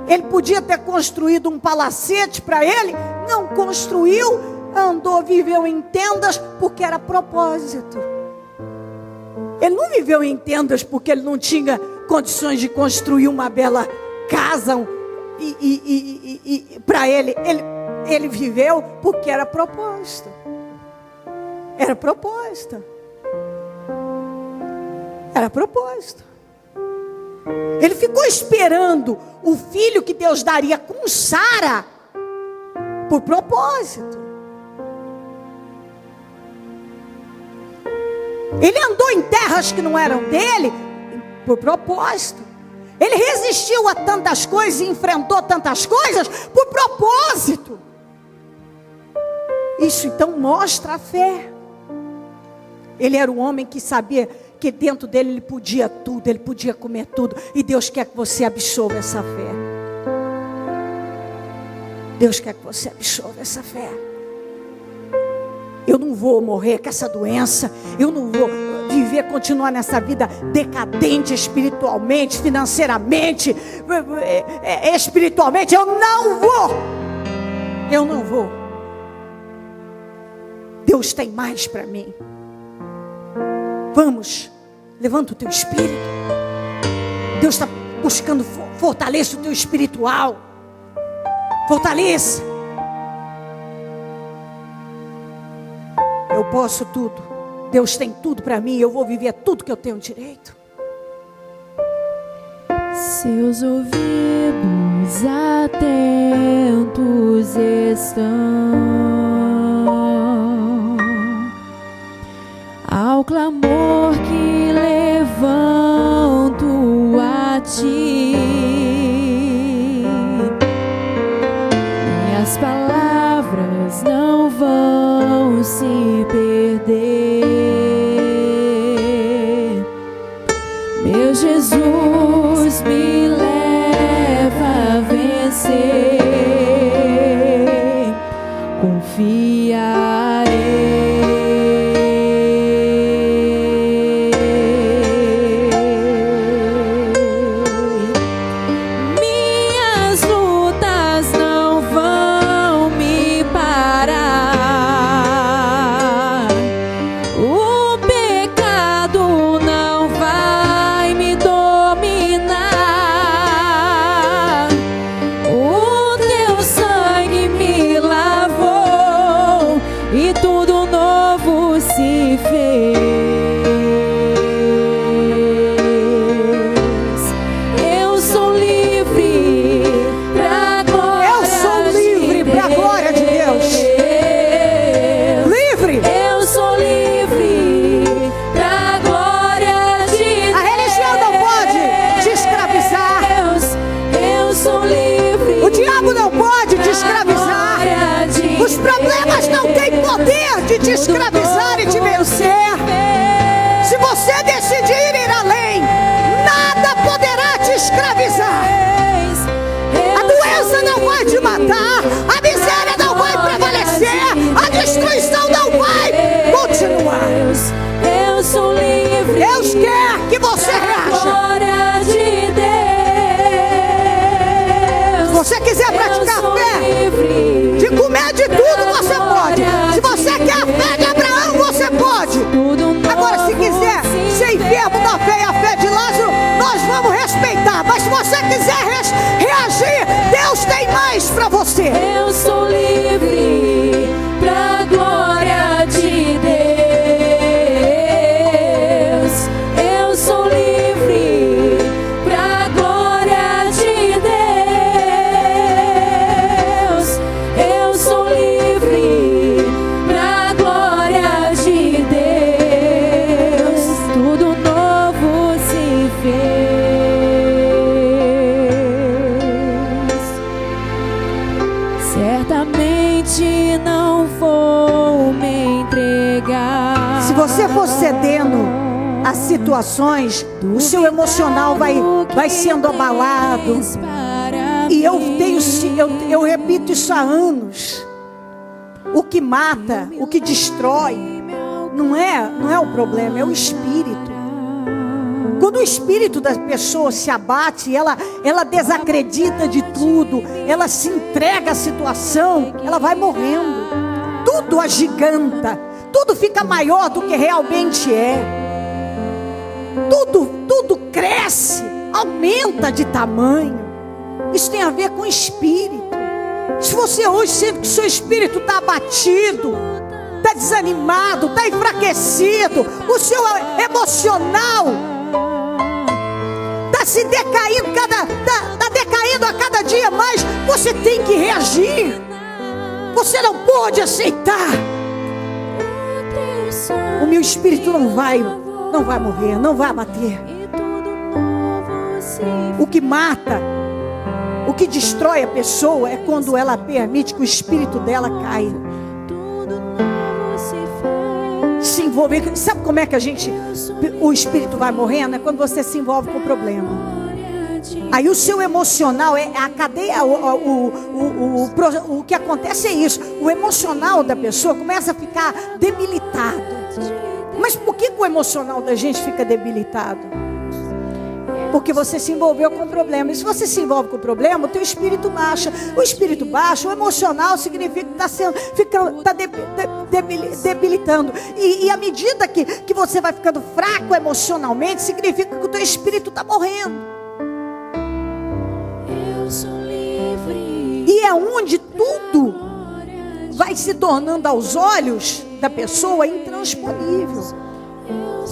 Ele podia ter construído um palacete para ele, não construiu, andou, viveu em tendas porque era propósito. Ele não viveu em tendas porque ele não tinha condições de construir uma bela casa para ele. Ele viveu porque era proposta. Era proposta. Era proposta. Ele ficou esperando o filho que Deus daria com Sara por propósito. Ele andou em terras que não eram dele por propósito. Ele resistiu a tantas coisas e enfrentou tantas coisas por propósito. Isso então mostra a fé. Ele era um homem que sabia que dentro dele ele podia tudo, ele podia comer tudo. E Deus quer que você absorva essa fé. Deus quer que você absorva essa fé. Eu não vou morrer com essa doença. Eu não vou continuar nessa vida decadente espiritualmente, financeiramente, espiritualmente. Eu não vou. Deus tem mais para mim. Vamos, levanta o teu espírito. Deus está buscando, fortaleça o teu espiritual. Fortaleça. Eu posso tudo. Deus tem tudo para mim. Eu vou viver tudo que eu tenho direito. Seus ouvidos atentos estão ao clamor que levanto a ti. Minhas palavras não vão se perder. Meu Jesus me leva a vencer. Confiarei. Minhas lutas não vão me parar. O pecado não vai me dominar. O teu sangue me lavou e tudo novo se fez. Eu sou livre pra glória. Eu sou livre pra glória de Deus. Livre. Eu sou livre pra glória de Deus. A religião não pode te escravizar. Eu sou livre. O diabo não pode te escravizar. Os problemas não têm poder de te escravizar e te vencer. Se você decidir ir além, nada poderá te escravizar. A doença não vai te matar. A miséria não vai prevalecer. A destruição não vai continuar. Eu sou livre. Deus quer que você reaja. Glória de Deus. Se você quiser praticar Eu sou fé, livre. de comer de tudo você pode. Se você quer a fé de Abraão, você pode. Agora, se quiser ser enfermo da fé e a fé de Lázaro, nós vamos respeitar. Mas se você quiser reagir, Deus tem mais para você. Eu sou livre pra glória de Deus. Eu sou livre pra glória de Deus. Eu sou livre pra glória de Deus. Tudo novo se fez. Certamente não vou me entregar. Se você for cedendo a situações, o seu emocional vai sendo abalado. E eu repito isso há anos. O que mata, o que destrói, não é o problema, é o espírito. Quando o espírito da pessoa se abate, ela desacredita de tudo, ela se entrega à situação, ela vai morrendo. Tudo agiganta, tudo fica maior do que realmente é. Tudo cresce, aumenta de tamanho. Isso tem a ver com o espírito. Se você hoje sente que seu espírito está abatido, está desanimado, está enfraquecido, o seu emocional está se decaindo, tá decaindo a cada dia mais, você tem que reagir. Você não pode aceitar. O meu espírito não vai morrer, não vai abater. O que mata, o que destrói a pessoa é quando ela permite que o espírito dela caia. Se envolver. Sabe como é que o espírito vai morrendo? É quando você se envolve com o problema. Aí o seu emocional, a cadeia, o que acontece é isso. O emocional da pessoa começa a ficar debilitado. Mas por que o emocional da gente fica debilitado? Porque você se envolveu com o problema. E se você se envolve com o problema, o teu espírito baixa. O espírito baixo, o emocional significa que está debilitando. E à medida que você vai ficando fraco emocionalmente, significa que o teu espírito está morrendo. Eu sou livre. E é onde tudo vai se tornando aos olhos da pessoa intransponível.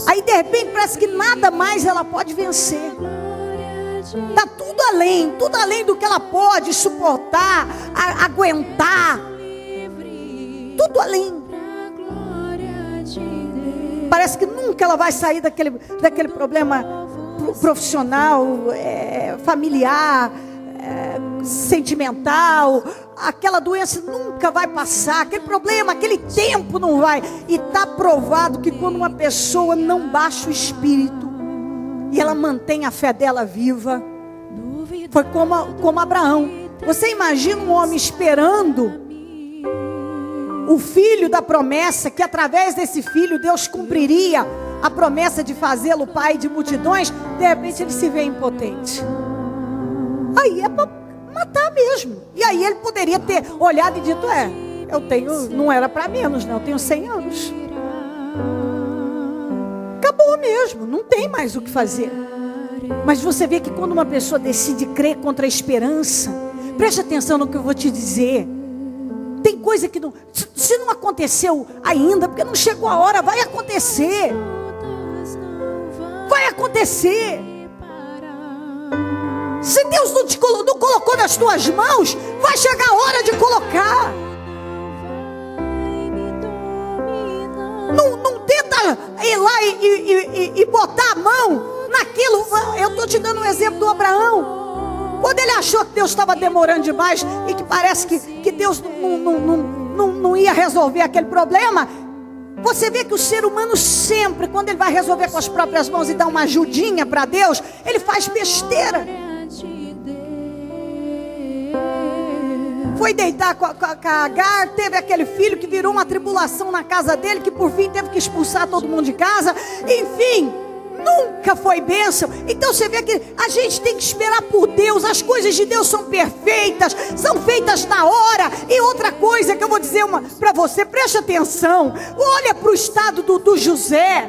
Aí de repente parece que nada mais ela pode vencer. Está tudo além do que ela pode suportar, aguentar. Tudo além. Parece que nunca ela vai sair daquele problema profissional, familiar, sentimental. Aquela doença nunca vai passar. Aquele problema, aquele tempo não vai. E está provado que quando uma pessoa não baixa o espírito e ela mantém a fé dela viva, foi como Abraão. Você imagina um homem esperando o filho da promessa, que através desse filho Deus cumpriria a promessa de fazê-lo pai de multidões. De repente ele se vê impotente. Aí é para matar mesmo. E aí ele poderia ter olhado e dito: não era para menos, né? Eu tenho 100 anos. Acabou mesmo, não tem mais o que fazer. Mas você vê que quando uma pessoa decide crer contra a esperança, preste atenção no que eu vou te dizer. Tem coisa que não, se não aconteceu ainda, porque não chegou a hora, vai acontecer. Vai acontecer. Se Deus não colocou nas tuas mãos, vai chegar a hora de colocar. Não tenta ir lá e botar a mão naquilo. Eu estou te dando um exemplo do Abraão. Quando ele achou que Deus estava demorando demais e que parece que Deus não ia resolver aquele problema, você vê que o ser humano sempre, quando ele vai resolver com as próprias mãos e dar uma ajudinha para Deus, ele faz besteira. Foi deitar com a Agar, teve aquele filho que virou uma tribulação na casa dele, que por fim teve que expulsar todo mundo de casa. Enfim, nunca foi bênção. Então você vê que a gente tem que esperar por Deus. As coisas de Deus são perfeitas, são feitas na hora. E outra coisa que eu vou dizer para você, preste atenção. Olha para o estado do José.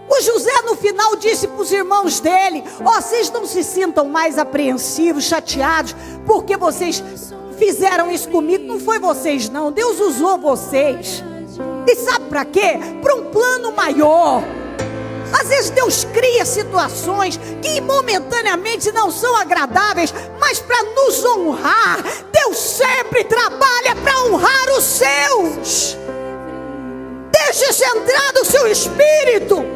O José no final disse para os irmãos dele: vocês não se sintam mais apreensivos, chateados, porque vocês fizeram isso comigo. Não foi vocês não, Deus usou vocês. E sabe para quê? Para um plano maior. Às vezes Deus cria situações que momentaneamente não são agradáveis, mas para nos honrar. Deus sempre trabalha para honrar os seus. Deixe isso entrar no seu espírito.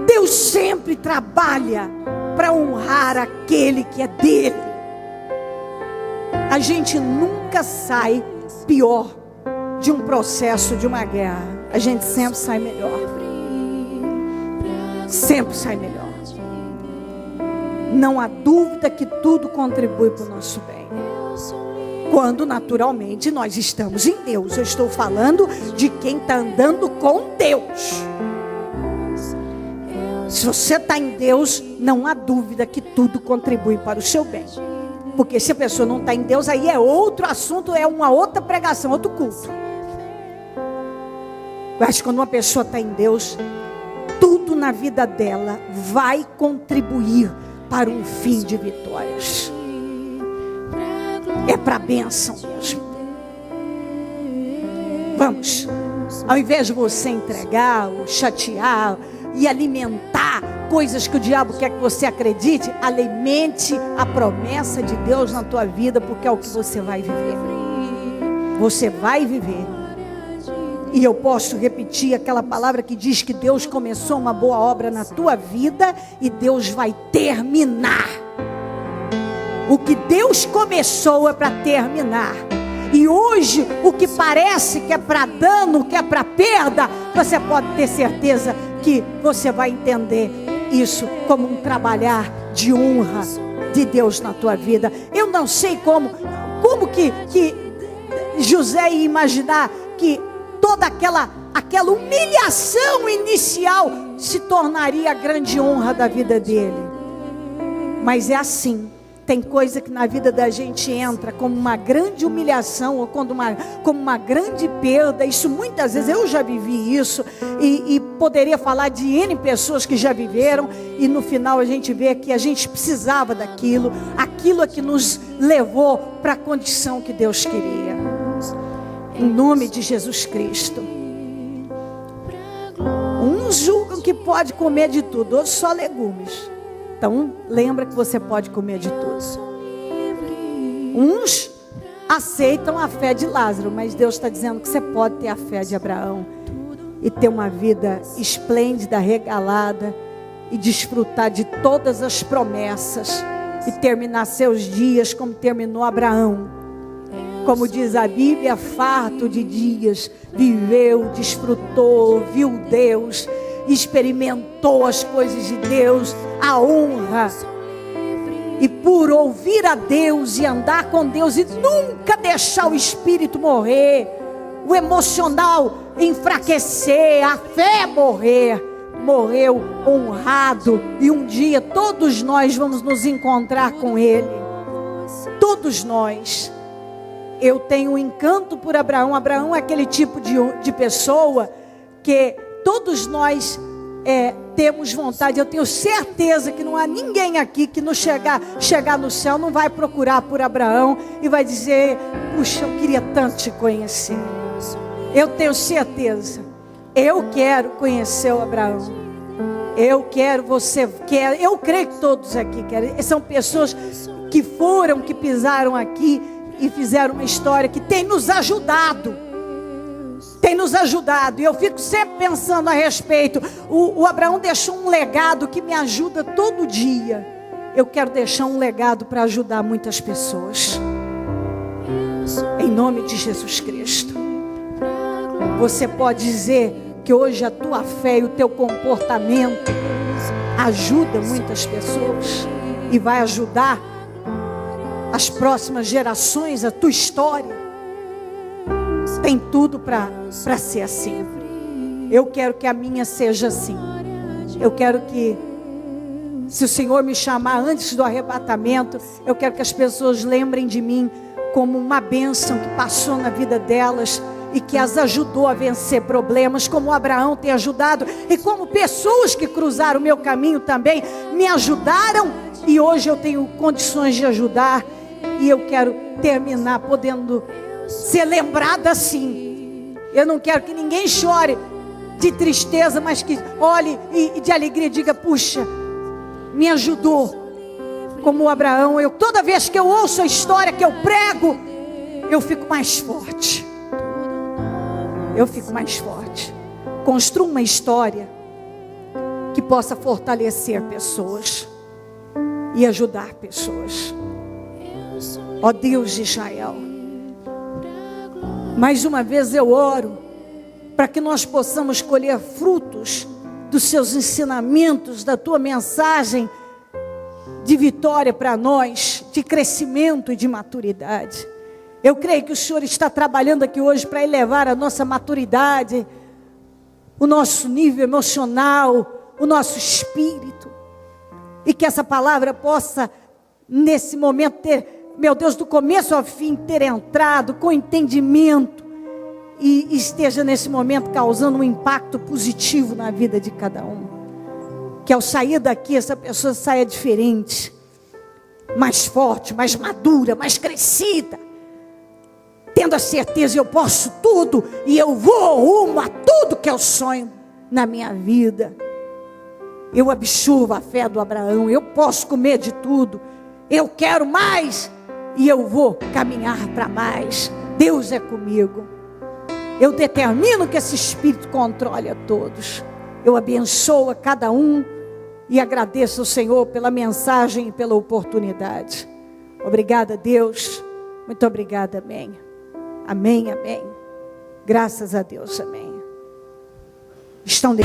Deus sempre trabalha para honrar aquele que é dele. A gente nunca sai pior de um processo, de uma guerra. A gente sempre sai melhor. Sempre sai melhor. Não há dúvida que tudo contribui para o nosso bem. Quando naturalmente nós estamos em Deus. Eu estou falando de quem está andando com Deus. Se você está em Deus, não há dúvida que tudo contribui para o seu bem. Porque se a pessoa não está em Deus, aí é outro assunto, é uma outra pregação, outro culto. Mas quando uma pessoa está em Deus, tudo na vida dela vai contribuir para um fim de vitórias. É para a bênção mesmo. Vamos, ao invés de você entregar, ou chatear e alimentar coisas que o diabo quer que você acredite, alimente a promessa de Deus na tua vida, porque é o que você vai viver. Você vai viver. E eu posso repetir aquela palavra que diz que Deus começou uma boa obra na tua vida e Deus vai terminar. O que Deus começou é para terminar. E hoje, o que parece que é para dano, que é para perda, você pode ter certeza que você vai entender isso como um trabalhar de honra de Deus na tua vida. Eu não sei como que José ia imaginar que toda aquela humilhação inicial se tornaria a grande honra da vida dele. Mas é assim. Tem coisa que na vida da gente entra como uma grande humilhação ou como uma grande perda. Isso muitas vezes, eu já vivi isso e poderia falar de N pessoas que já viveram. E no final a gente vê que a gente precisava daquilo. Aquilo é que nos levou para a condição que Deus queria. Em nome de Jesus Cristo. Uns julgam que pode comer de tudo, outros só legumes. Então, lembra que você pode comer de tudo. Uns aceitam a fé de Lázaro, mas Deus está dizendo que você pode ter a fé de Abraão e ter uma vida esplêndida, regalada e desfrutar de todas as promessas e terminar seus dias como terminou Abraão. Como diz a Bíblia, farto de dias, viveu, desfrutou, viu Deus, experimentou as coisas de Deus, a honra. E por ouvir a Deus e andar com Deus e nunca deixar o espírito morrer, o emocional enfraquecer, a fé morrer, morreu honrado. E um dia todos nós vamos nos encontrar com Ele. Todos nós. Eu tenho um encanto por Abraão. Abraão é aquele tipo de pessoa que todos nós temos vontade. Eu tenho certeza que não há ninguém aqui que no chegar no céu não vai procurar por Abraão e vai dizer: puxa, eu queria tanto te conhecer. Eu tenho certeza. Eu quero conhecer o Abraão. Eu quero, você quer. Eu creio que todos aqui querem. São pessoas que pisaram aqui e fizeram uma história que tem nos ajudado. Tem nos ajudado. E eu fico sempre pensando a respeito. O Abraão deixou um legado que me ajuda todo dia. Eu quero deixar um legado para ajudar muitas pessoas. Em nome de Jesus Cristo. Você pode dizer que hoje a tua fé e o teu comportamento ajuda muitas pessoas e vai ajudar as próximas gerações, a tua história. Tem tudo para ser assim. Eu quero que a minha seja assim. Eu quero que, se o Senhor me chamar antes do arrebatamento, eu quero que as pessoas lembrem de mim como uma bênção que passou na vida delas e que as ajudou a vencer problemas, como Abraão tem ajudado, e como pessoas que cruzaram o meu caminho também me ajudaram, e hoje eu tenho condições de ajudar. E eu quero terminar podendo ser lembrada assim. Eu não quero que ninguém chore de tristeza, mas que olhe e de alegria diga: puxa, me ajudou. Como o Abraão, toda vez que eu ouço a história que eu prego, eu fico mais forte. Eu fico mais forte. Construa uma história que possa fortalecer pessoas e ajudar pessoas. Ó Deus de Israel, mais uma vez eu oro para que nós possamos colher frutos dos seus ensinamentos, da tua mensagem de vitória para nós, de crescimento e de maturidade. Eu creio que o Senhor está trabalhando aqui hoje para elevar a nossa maturidade, o nosso nível emocional, o nosso espírito, e que essa palavra possa nesse momento ter, meu Deus, do começo ao fim, ter entrado com entendimento e esteja nesse momento causando um impacto positivo na vida de cada um. Que ao sair daqui, essa pessoa saia diferente, mais forte, mais madura, mais crescida, tendo a certeza: eu posso tudo e eu vou rumo a tudo que eu sonho na minha vida. Eu absorvo a fé do Abraão. Eu posso comer de tudo. Eu quero mais. E eu vou caminhar para mais. Deus é comigo. Eu determino que esse Espírito controle a todos. Eu abençoo a cada um. E agradeço ao Senhor pela mensagem e pela oportunidade. Obrigada, Deus. Muito obrigada, amém. Amém, amém. Graças a Deus, amém. Estão de